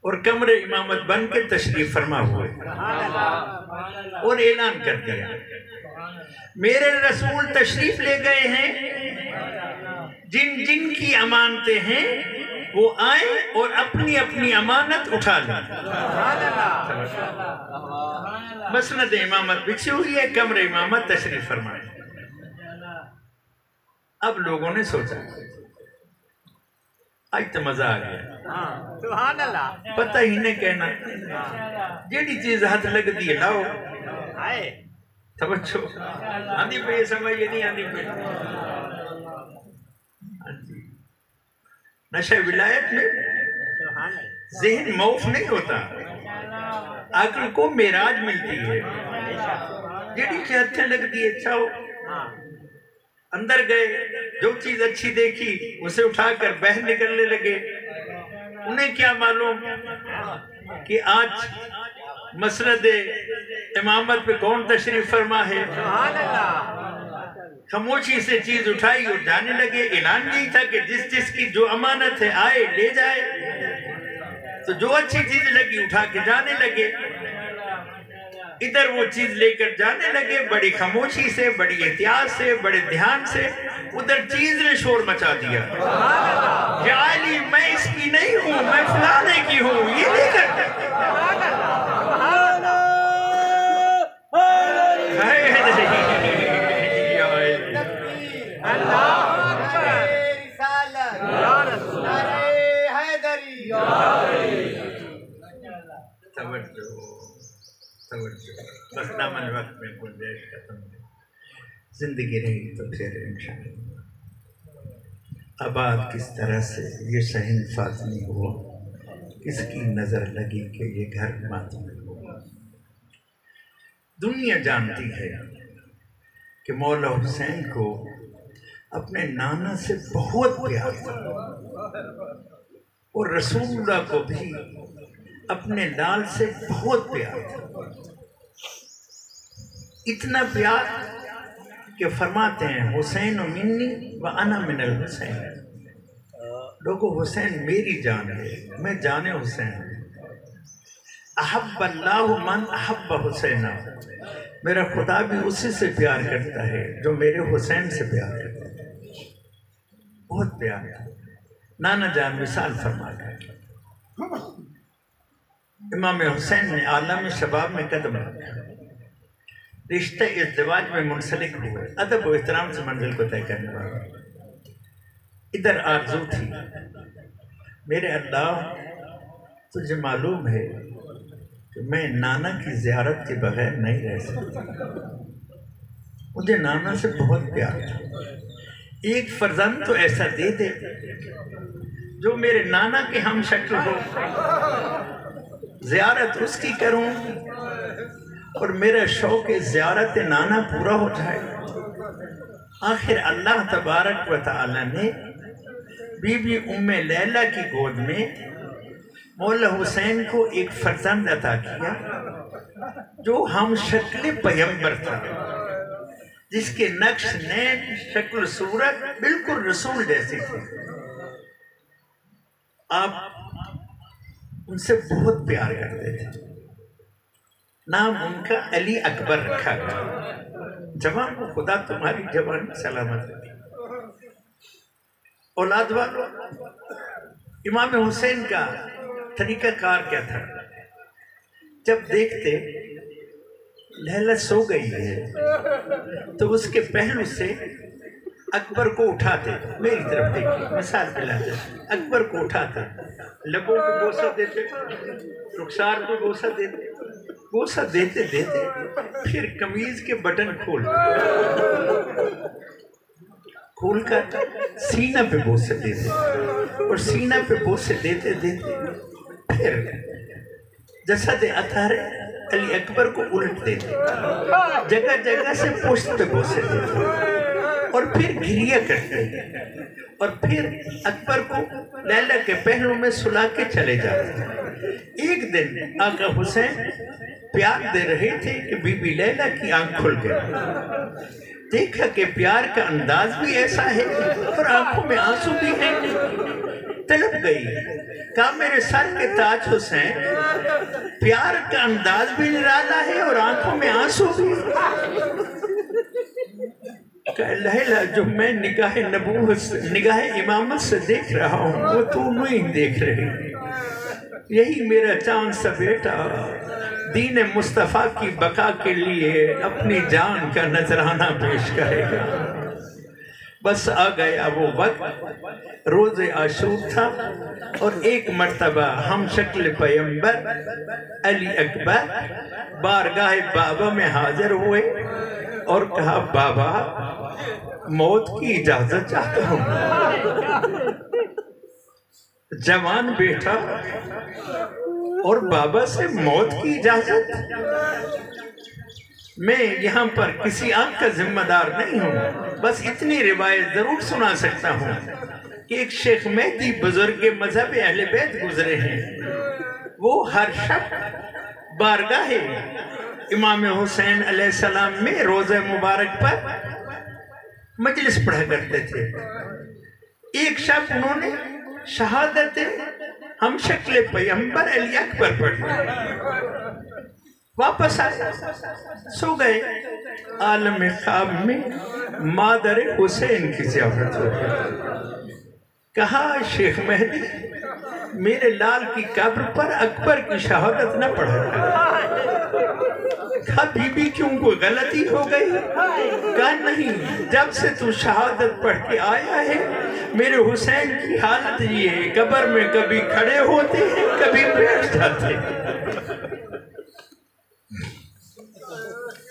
اور کمر امامت بن کے تشریف فرما ہوئے اور اعلان کر دیا، میرے رسول تشریف لے گئے ہیں، جن جن کی امانتیں ہیں وہ آئیں اور اپنی اپنی امانت اٹھا لیں۔ مسند امامت بچھی ہوئی ہے، کمر امامت تشریف فرمائے۔ اب لوگوں نے سوچا آج تو مزہ آ گیا، پتہ ہی نہیں کہنا، جیڑی چیز ہاتھ لگ دی لاؤ، توجہ آندھی پہ یہ سمجھ یہ نہیں آندھی پہ۔ نشہ ولایت میں ذہن موف نہیں ہوتا، عقل کو معراج ملتی ہے، جیڑی چیز ہاتھ لگ دی چاہو، اندر گئے، جو چیز اچھی دیکھی اسے اٹھا کر باہر نکلنے لگے۔ انہیں کیا معلوم کہ آج مسند امامت پہ کون تشریف فرما ہے۔ خاموشی سے چیز اٹھائی اور جانے لگے۔ اعلان یہی تھا کہ جس جس کی جو امانت ہے آئے لے جائے، تو جو اچھی چیز لگی اٹھا کے جانے لگے۔ ادھر وہ چیز لے کر جانے لگے، بڑی خاموشی سے، بڑی احتیاط سے، بڑے دھیان سے۔ ادھر چیز نے شور مچا دیا، یا علی میں اس کی نہیں ہوں، میں فلانے کی ہوں، یہ نہیں کرتا۔ بس دامن وقت میں گنجائش ختم ہے، زندگی رہی تو پھر انشاءاللہ۔ آباد کس طرح سے یہ شہن فاطمی ہوا، کس کی نظر لگی کہ یہ گھر ماتمی ہوا۔ دنیا جانتی ہے کہ مولا حسین کو اپنے نانا سے بہت پیار تھا، اور رسول اللہ کو بھی اپنے لال سے بہت پیار تھا۔ اتنا پیار کہ فرماتے ہیں حسین منی و انا من الحسین، لوگو حسین میری جان ہے، میں جان حسین ہوں۔ احب اللہ من احب حسین، میرا خدا بھی اسی سے پیار کرتا ہے جو میرے حسین سے پیار کرتا ہے، بہت پیار ہے۔ نانا جان مثال فرماتا ہے، امام حسین نے عالم شباب میں قدم رکھا، رشتہ ازدواج میں منسلک ہوئے، ادب و احترام سے منزل کو طے کرنے والا۔ ادھر آرزو تھی، میرے اللہ تجھے معلوم ہے کہ میں نانا کی زیارت کے بغیر نہیں رہ سکتا، مجھے نانا سے بہت پیار تھا، ایک فرزند تو ایسا دے دے جو میرے نانا کے ہم شکل ہو، زیارت اس کی کروں اور میرا شوق زیارت نانا پورا ہو جائے۔ آخر اللہ تبارک و تعالی نے بی بی ام لیلہ کی گود میں مولا حسین کو ایک فرزند عطا کیا جو ہم شکل پیغمبر تھا، جس کے نقش نین، شکل صورت بالکل رسول جیسی تھی۔ آپ ان سے بہت پیار کرتے تھے. نام ان کا علی اکبر رکھا گیا. جوان کو خدا تمہاری جوان سلامت رکھے. اولاد والوں، امام حسین کا طریقہ کار کیا تھا؟ جب دیکھتے لیلا سو گئی ہے تو اس کے پہلو سے اکبر کو اٹھاتے، میری طرف دیکھیں، مثال پلاتے، اکبر کو اٹھاتے، لبوں کو بوسہ دیتے، رخسار کو بوسہ دیتے، بوسہ دیتے دیتے پھر قمیض کے بٹن کھول کر سینہ پہ بوسے دیتے، اور سینہ پہ بوسے دیتے دیتے پھر جسد اطہر علی اکبر کو الٹ دیتے، جگہ جگہ سے پشت پہ بوسے دیتے، اور پھر گھریا کرتے، اور پھر اکبر کو لیلا کے پہلو میں سلا کے چلے جاتے. ایک دن آقا حسین پیار دے رہے تھے کہ بی بی لیلا کی آنکھ کھل گئی. دیکھا کہ پیار کا انداز بھی ایسا ہے اور آنکھوں میں آنسو بھی ہیں. تڑپ گئی، کہا میرے سر کے تاج حسین، پیار کا انداز بھی نرالا ہے اور آنکھوں میں آنسو بھی. کہا لیلا، جو میں نگاہ نبوت سے، نگاہ امامت سے دیکھ رہا ہوں وہ تو نہیں دیکھ رہی. یہی میرا چاند سا بیٹا دین مصطفیٰ کی بقا کے لیے اپنی جان کا نذرانہ پیش کرے گا. بس آ گیا وہ وقت، روز عاشور تھا، اور ایک مرتبہ ہم شکل پیمبر علی اکبر بارگاہ بابا میں حاضر ہوئے اور کہا بابا موت کی اجازت چاہتا ہوں. جوان بیٹا اور بابا سے موت کی اجازت؟ میں یہاں پر کسی آنکھ کا ذمہ دار نہیں ہوں، بس اتنی روایت ضرور سنا سکتا ہوں کہ ایک شیخ مہدی بزرگ مذہب اہل بیت گزرے ہیں. وہ ہر شب بارگاہ امام حسین علیہ السلام میں روزہ مبارک پر مجلس پڑھا کرتے تھے. ایک شب انہوں نے شہادت ہم شکل پیمبر علی اکبر پڑھی، واپس آئے، سو گئے. عالم خواب میں مادر حسین کی زیارت ہو گئی. کہا شیخ مہدی میرے لال کی قبر پر اکبر کی شہادت نہ پڑھا. کہا بی بی کیوں کوئی غلطی ہو گئی؟ کہا نہیں، جب سے تو شہادت پڑھ کے آیا ہے میرے حسین کی حالت یہ ہے، قبر میں کبھی کھڑے ہوتے ہیں کبھی بیٹھ جاتے ہیں.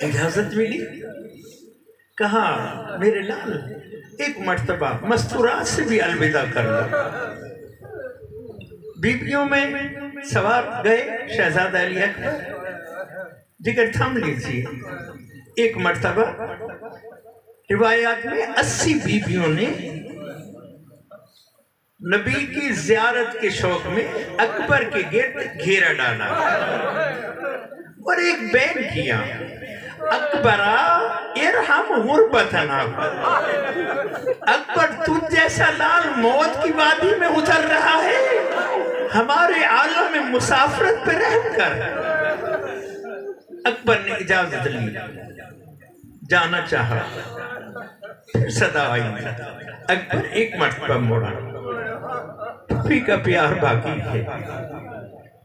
اجازت ملی. کہا میرے لال ایک مرتبہ مستورات سے بھی الوداع کر لو. بیبیوں میں سوار گئے شہزادہ علی اکبر. جگر تھم لیجیے. ایک مرتبہ روایات میں 80 بیبیوں نے نبی کی زیارت کے شوق میں اکبر کے گرد گھیرا ڈالا اور ایک بین کیا، اکبرا ارحم غربتنا. اکبر تجھ جیسا لال موت کی وادی میں اتر رہا ہے، ہمارے عالم مسافرت پہ رحم کر. اکبر نے اجازت لی، جانا چاہا. پھر صدا آئی، اکبر ایک مرتبہ موڑا، پھوپھی کا پیار باقی ہے.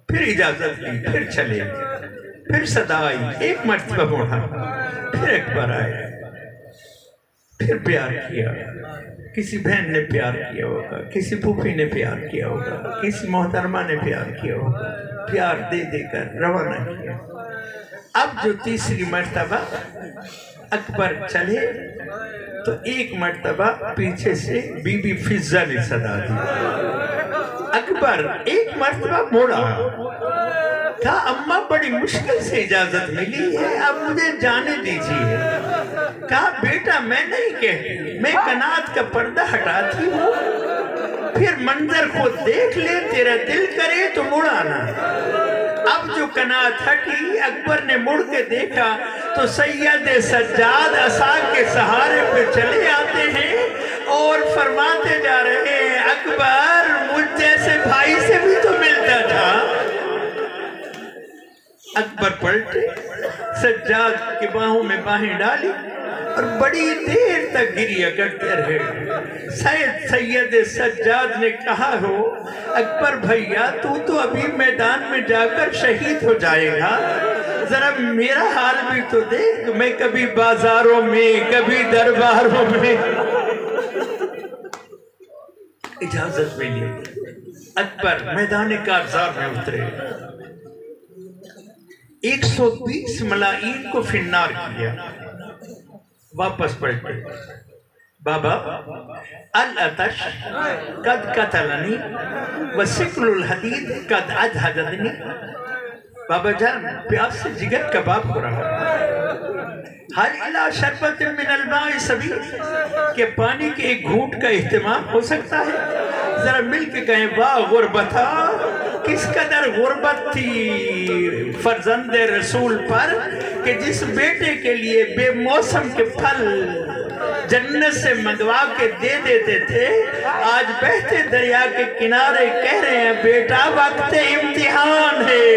پھر اجازت لی، پھر چلے. پھر صدا آئی، ایک مرتبہ موڑا، پھر اکبر آئے. پھر پیار کیا. کسی بہن نے پیار کیا ہوگا، کسی پھوپھی نے پیار کیا ہوگا، کسی محترمہ نے پیار کیا ہوگا. پیار دے دے کر روانہ کیا. اب جو تیسری مرتبہ اکبر چلے تو ایک مرتبہ پیچھے سے بی بی فضہ نے صدا دی. اکبر ایک مرتبہ موڑا، کہا اماں بڑی مشکل سے اجازت ملی ہے، اب مجھے جانے دیجیے. کہا بیٹا میں نہیں کہتی، میں قناعت کا پردہ ہٹاتی ہوں، پھر منظر کو دیکھ لے، تیرا دل کرے تو مڑ آنا. اب جو قناعت ہٹی، اکبر نے مڑ کے دیکھا تو سید سجاد عصا کے سہارے پہ چلے آتے ہیں اور فرماتے جا رہے ہیں اکبر مجھ جیسے بھائی اکبر پلٹے، سجاد کے باہوں میں باہیں ڈالی اور بڑی دیر تک گریہ کرتے رہے۔ سید سجاد نے کہا ہو اکبر بھیا تو ابھی میدان میں جا کر شہید ہو جائے گا، ذرا میرا حال بھی تو دیکھ، میں کبھی بازاروں میں کبھی درباروں میں۔ اجازت ملی، اکبر میدان کارزار میں اترے، 120 ملائین کو فنار کیا، واپس پلٹے۔ بابا العطش قد قتلنی وسکل الحدید قد اجہدنی، بابا جان پیاس سے جگر کباب ہو رہا، حل الی شربت من الماء سبیل، کہ پانی کے ایک گھونٹ کا اہتمام ہو سکتا ہے؟ ذرا مل کے کہیں واہ غربتا، کس قدر غربت تھی فرزند رسول پر کہ جس بیٹے کے لیے بے موسم کے پھل جنت سے منگوا کے دے دیتے تھے، آج بہتے دریا کے کنارے کہہ رہے ہیں بیٹا وقت امتحان ہے،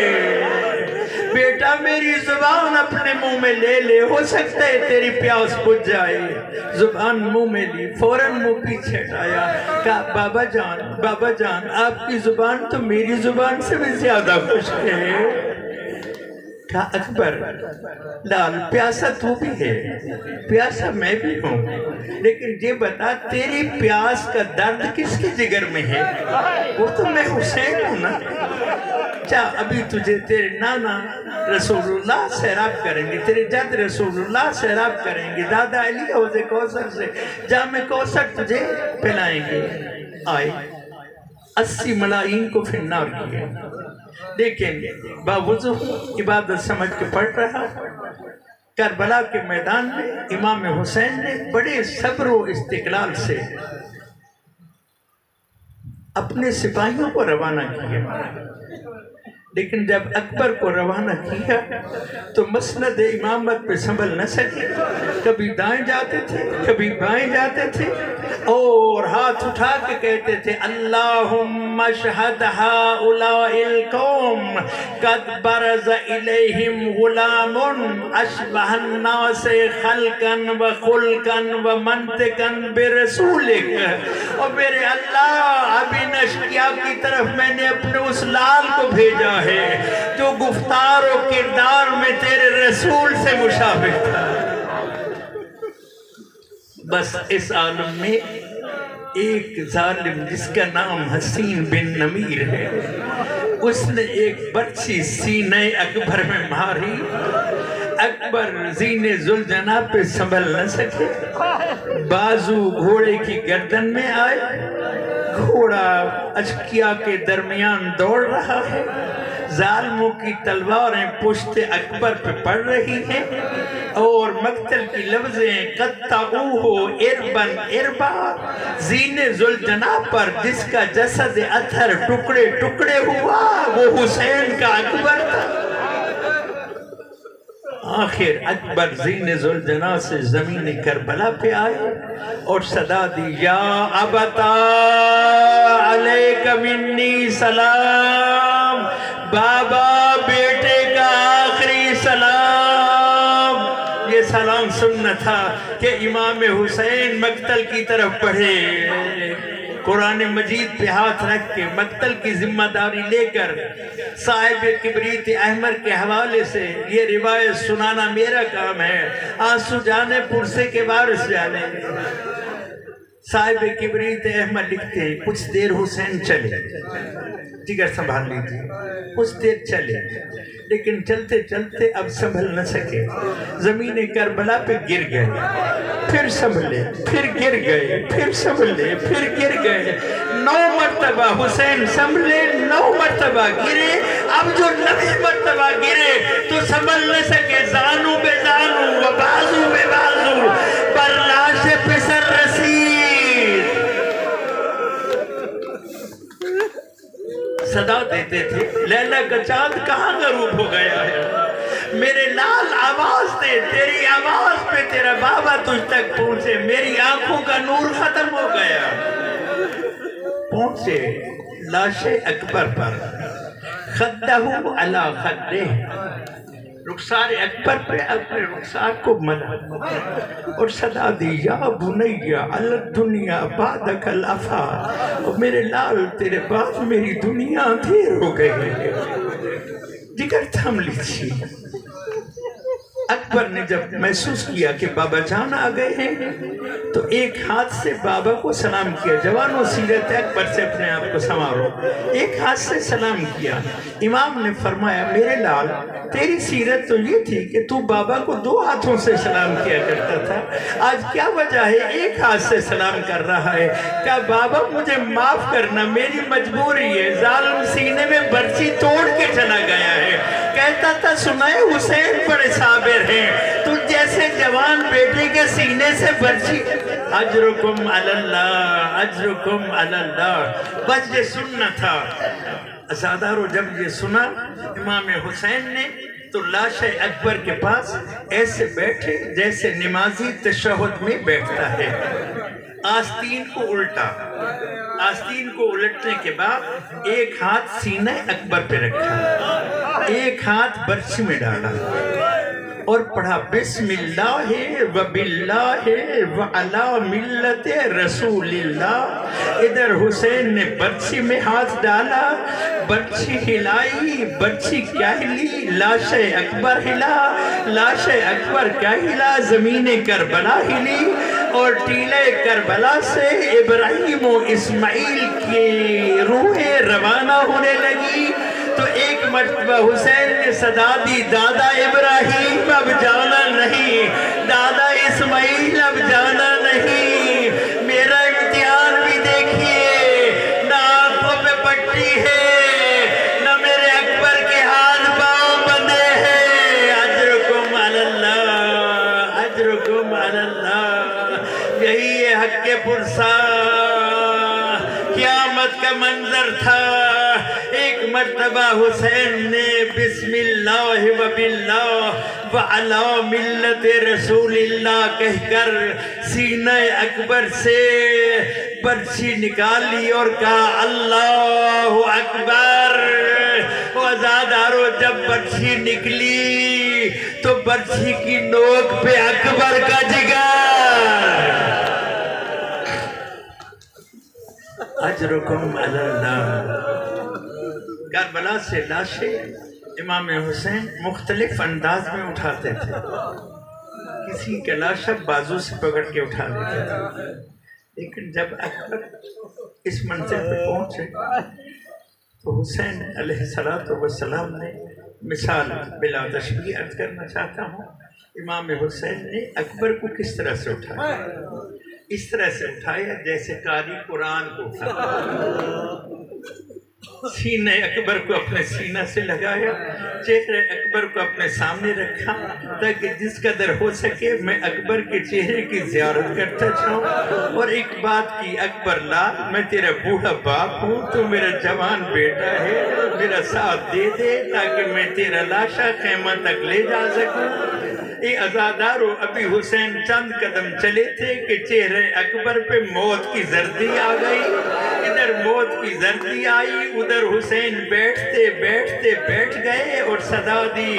بیٹا میری زبان اپنے منہ میں لے لے، ہو سکتا ہے تیری پیاس بجھ جائے۔ زبان منہ میں لی، فوراً منہ پیچھے ہٹایا، کہا بابا جان آپ کی زبان تو میری زبان سے بھی زیادہ خشک ہے۔ کہا اکبر لال پیاسا تو بھی ہے، پیاسا میں بھی ہوں، لیکن یہ بتا تیری پیاس کا درد کس کے جگر میں ہے؟ وہ تو میں حسین ہوں نا۔ چاہ ابھی تجھے تیرے نانا رسول اللہ سیراب کریں گے، تیرے جد رسول اللہ سیراب کریں گے، دادا علی حوض کوثر سے جام کوثر تجھے پلائیں گے۔ آئے 80 ملائین کو فنار کیے، لیکن باوضو عبادت سمجھ کے پڑھ رہا۔ کربلا کے میدان میں امام حسین نے بڑے صبر و استقلال سے اپنے سپاہیوں کو روانہ کیا، لیکن جب اکبر کو روانہ کیا تو مسند امامت پہ سنبھل نہ سکے، کبھی دائیں جاتے تھے کبھی بائیں جاتے تھے اور ہاتھ اٹھا کے کہتے تھے اللہم اشہد ہؤلاء القوم قد برز الیہم غلام اشبہ الناس خلقا و خلقا و منطقا برسولک، اور میرے اللہ ابھی نشکیہ کی طرف میں نے اپنے اس لال کو بھیجا ہے جو گفتار و کردار میں تیرے رسول سے مشابہ تھا۔ بس اس عالم میں ایک ظالم جس کا نام حسین بن نمیر ہے، اس نے ایک برچی سینہ اکبر میں ماری، اکبر زینے ذوالجناح پہ سنبھل نہ سکے، بازو گھوڑے کی گردن میں آئے، گھوڑا اشکیا کے درمیان دوڑ رہا ہے، ظالموں کی تلواریں پشت اکبر پہ پڑ رہی ہیں اور مقتل کی لفظیں قطعوہ اربن اربا، زینے ذوالجناح پر جس کا جسد اثر ٹکڑے ٹکڑے ہوا وہ حسین کا اکبر تھا۔ آخر اکبر زین ذوالجناح سے زمین کربلا پہ آئے اور صدا دی یا ابتا علیک منی سلام، بابا بیٹے کا آخری سلام۔ یہ سلام سننا تھا کہ امام حسین مقتل کی طرف بڑھے، قرآن مجید پہ ہاتھ رکھ کے مقتل کی ذمہ داری لے کر صاحب کبریت احمر کے حوالے سے یہ روایت سنانا میرا کام ہے، آنسو جانے پرسے کے وارث جانے۔ صاحب کبریت احمر لکھتے ہیں کچھ دیر حسین چلے، جگر سنبھال لیجیے، کچھ دیر چلے، لیکن چلتے چلتے اب سنبھل نہ سکے، زمین کربلا پہ گر گئے، پھر سنبھلے، پھر گر گئے، پھر سنبھلے، پھر گر گئے، 9 مرتبہ حسین سنبھلے، 9 مرتبہ گرے، اب جو 9 مرتبہ گرے تو سنبھل نہ سکے، زانو بے زانو و بازو بے بازو پر لاش پہ سر رسید۔ صدا دیتے تھے لیلا کا چاند کہاں غروب ہو گیا ہے، میرے لال آواز دے، تیری آواز پہ تیرا بابا تجھ تک پہنچے، میری آنکھوں کا نور ختم ہو گیا۔ پہنچے لاش اکبر پر، خدہ علی خدہ، رخسار اکبر پہ اپنے رخسار کو ملا اور صدا دی یا بنیا علی الدنیا بعدک الافا، اور میرے لال تیرے بعد میری دنیا دیر ہو گئی ہے، جگر تھم لیجیے۔ اکبر نے جب محسوس کیا کہ بابا جان آ گئے ہیں تو ایک ہاتھ سے بابا کو سلام کیا۔ جوانوں سیرت اکبر سے اپنے آپ کو سنوارو، ایک ہاتھ سے سلام کیا۔ امام نے فرمایا میرے لال تیری سیرت تو یہ تھی کہ تو بابا کو 2 ہاتھوں سے سلام کیا کرتا تھا، آج کیا وجہ ہے ایک ہاتھ سے سلام کر رہا ہے؟ کہا بابا مجھے معاف کرنا، میری مجبوری ہے، ظالم سینے میں برچی توڑ کے چلا گیا ہے، کہتا تھا سنائے حسین بڑے صابر ہیں، تو جیسے جوان بیٹے کے سینے سے برچی۔ اجرکم علی اللہ، اجرکم علی اللہ، بس یہ سننا تھا۔ ازادارو جب یہ سنا امام حسین نے تو لاش اکبر کے پاس ایسے بیٹھے جیسے نمازی تشہد میں بیٹھتا ہے، آستین کو الٹا، آستین کو الٹنے کے بعد ایک ہاتھ سینہ اکبر پہ رکھا، ایک ہاتھ برچی میں ڈالا اور پڑھا بسم اللہ و باللہ و علی ملت رسول اللہ۔ ادھر حسین نے برچی میں ہاتھ ڈالا، برچی ہلائی، برچی کیا ہلی؟ لاش اکبر ہلا، لاش اکبر کیا ہلا؟ زمین کربلا ہلی، اور ٹیلے کربلا سے ابراہیم و اسماعیل کی روحیں روانہ ہونے لگی۔ تو ایک مرتبہ حسین نے صدا دی دادا ابراہیم اب جانا نہیں، دادا اسماعیل اب جانا نہیں، میرا امتحان بھی دیکھیے، نہ آنکھوں پہ پٹی ہے، نہ میرے اکبر کے ہاتھ پاؤں بندھے ہیں۔ اجرکم علی اللہ، اجرکم علی اللہ، یہی ہے حق پرسا۔ قیامت کا منظر تھا، ایک مرتبہ حسین نے بسم اللہ و باللہ و علی ملت رسول اللہ کہہ کر سینہ اکبر سے برچی نکالی اور کہا اللہ اکبر۔ وزادارو جب برچی نکلی تو برچی کی نوک پہ اکبر کا جگر۔ اجرکم علی اللہ۔ کربلا سے لاشیں امام حسین مختلف انداز میں اٹھاتے تھے، کسی کا لاشا بازو سے پکڑ کے اٹھا لیتے تھے، لیکن جب اکبر اس منزل پہ پہنچے تو حسین علیہ السلام نے مثال بلا تشبیہ عرض کرنا چاہتا ہوں، امام حسین نے اکبر کو کس طرح سے اٹھایا؟ اس طرح سے اٹھایا جیسے قاری قرآن کو اٹھایا، سینہ اکبر کو اپنے سینہ سے لگایا، چہرے اکبر کو اپنے سامنے رکھا تاکہ جس قدر ہو سکے میں اکبر کے چہرے کی زیارت کرتا جاؤں۔ اور ایک بات کی اکبر لال، میں تیرا بوڑھا باپ ہوں، تو میرا جوان بیٹا ہے، میرا ساتھ دے دے تاکہ میں تیرا لاشا خیمہ تک لے جا سکوں۔ اے ازادارو ابھی حسین چند قدم چلے تھے کہ چہرے اکبر پہ موت کی زردی آ گئی، ادھر موت کی زردی آئی، ادھر حسین بیٹھتے بیٹھتے بیٹھ گئے اور صدا دی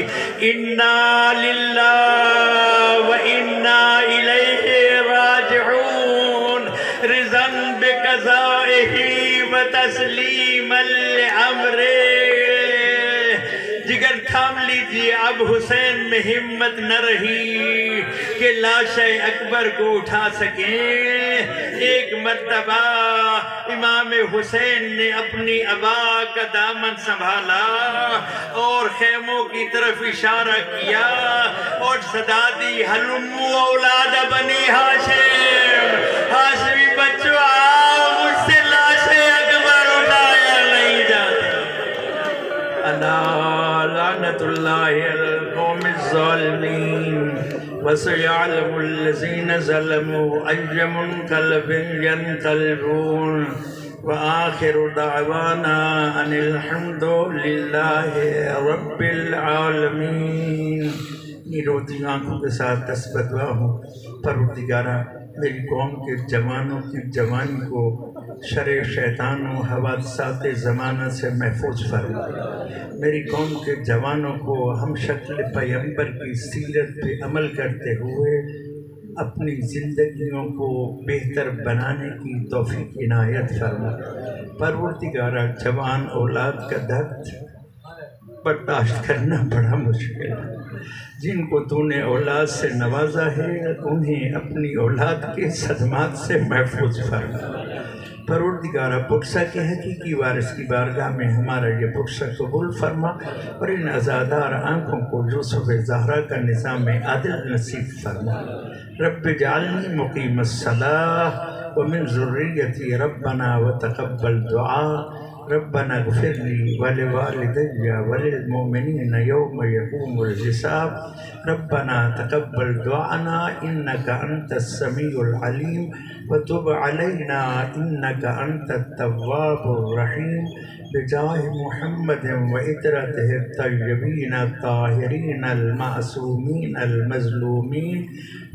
انا للہ و انا الیہ راجعون، رضا بقضائہ و تسلیما لامرہ۔ جگر تھام لیجئے، اب حسین میں ہمت نہ رہی کہ لاش اکبر کو اٹھا سکیں۔ ایک مرتبہ امام حسین نے اپنی ابا کا دامن سنبھالا اور خیموں کی طرف اشارہ کیا اور صدا دی ہلمو اولاد بنی ہاشم، ہاشمی بچوں آؤ، مجھ سے لاش اکبر اٹھایا نہیں جاتا۔ لعنت اللہ علی القوم الظالمین وسيعلم الذين ظلموا أي منقلب ينقلبون وآخر دعوانا أن الحمد لله رب العالمین۔ روتی آنکھوں کے ساتھ تسبیح دعا ہوں، پروردگارہ میری قوم کے جوانوں کی جوانی کو شر شیطان و حوادثات زمانہ سے محفوظ فرما۔ میری قوم کے جوانوں کو ہم شکل پیغمبر کی سیرت پہ عمل کرتے ہوئے اپنی زندگیوں کو بہتر بنانے کی توفیق عنایت فرما۔ پروردگارہ جوان اولاد کا درد برداشت کرنا بڑا مشکل ہے، جن کو تو نے اولاد سے نوازا ہے انہیں اپنی اولاد کے صدمات سے محفوظ فرما۔ پروردگارہ پرسہ کے حقیقی وارث کی بارگاہ میں ہمارا یہ پرسہ قبول فرما، اور ان عزادار آنکھوں کو یوسف زہرا کا نظام عادل نصیب فرما۔ رب اجعلنی مقیم الصلاۃ ومن ذریتی ربنا وتقبل دعاء ربنا اغفر لی ولوالدی وللمؤمنین یوم یقوم الحساب ربنا تقبل دعانا انک انت السمیع العلیم وتب علینا انک انت التواب الرحیم بجاہ محمد وعطرتہ الطیبین الطاہرین المعصومین المظلومین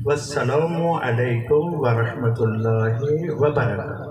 والسلام علیکم ورحمۃ اللہ وبرکاتہ۔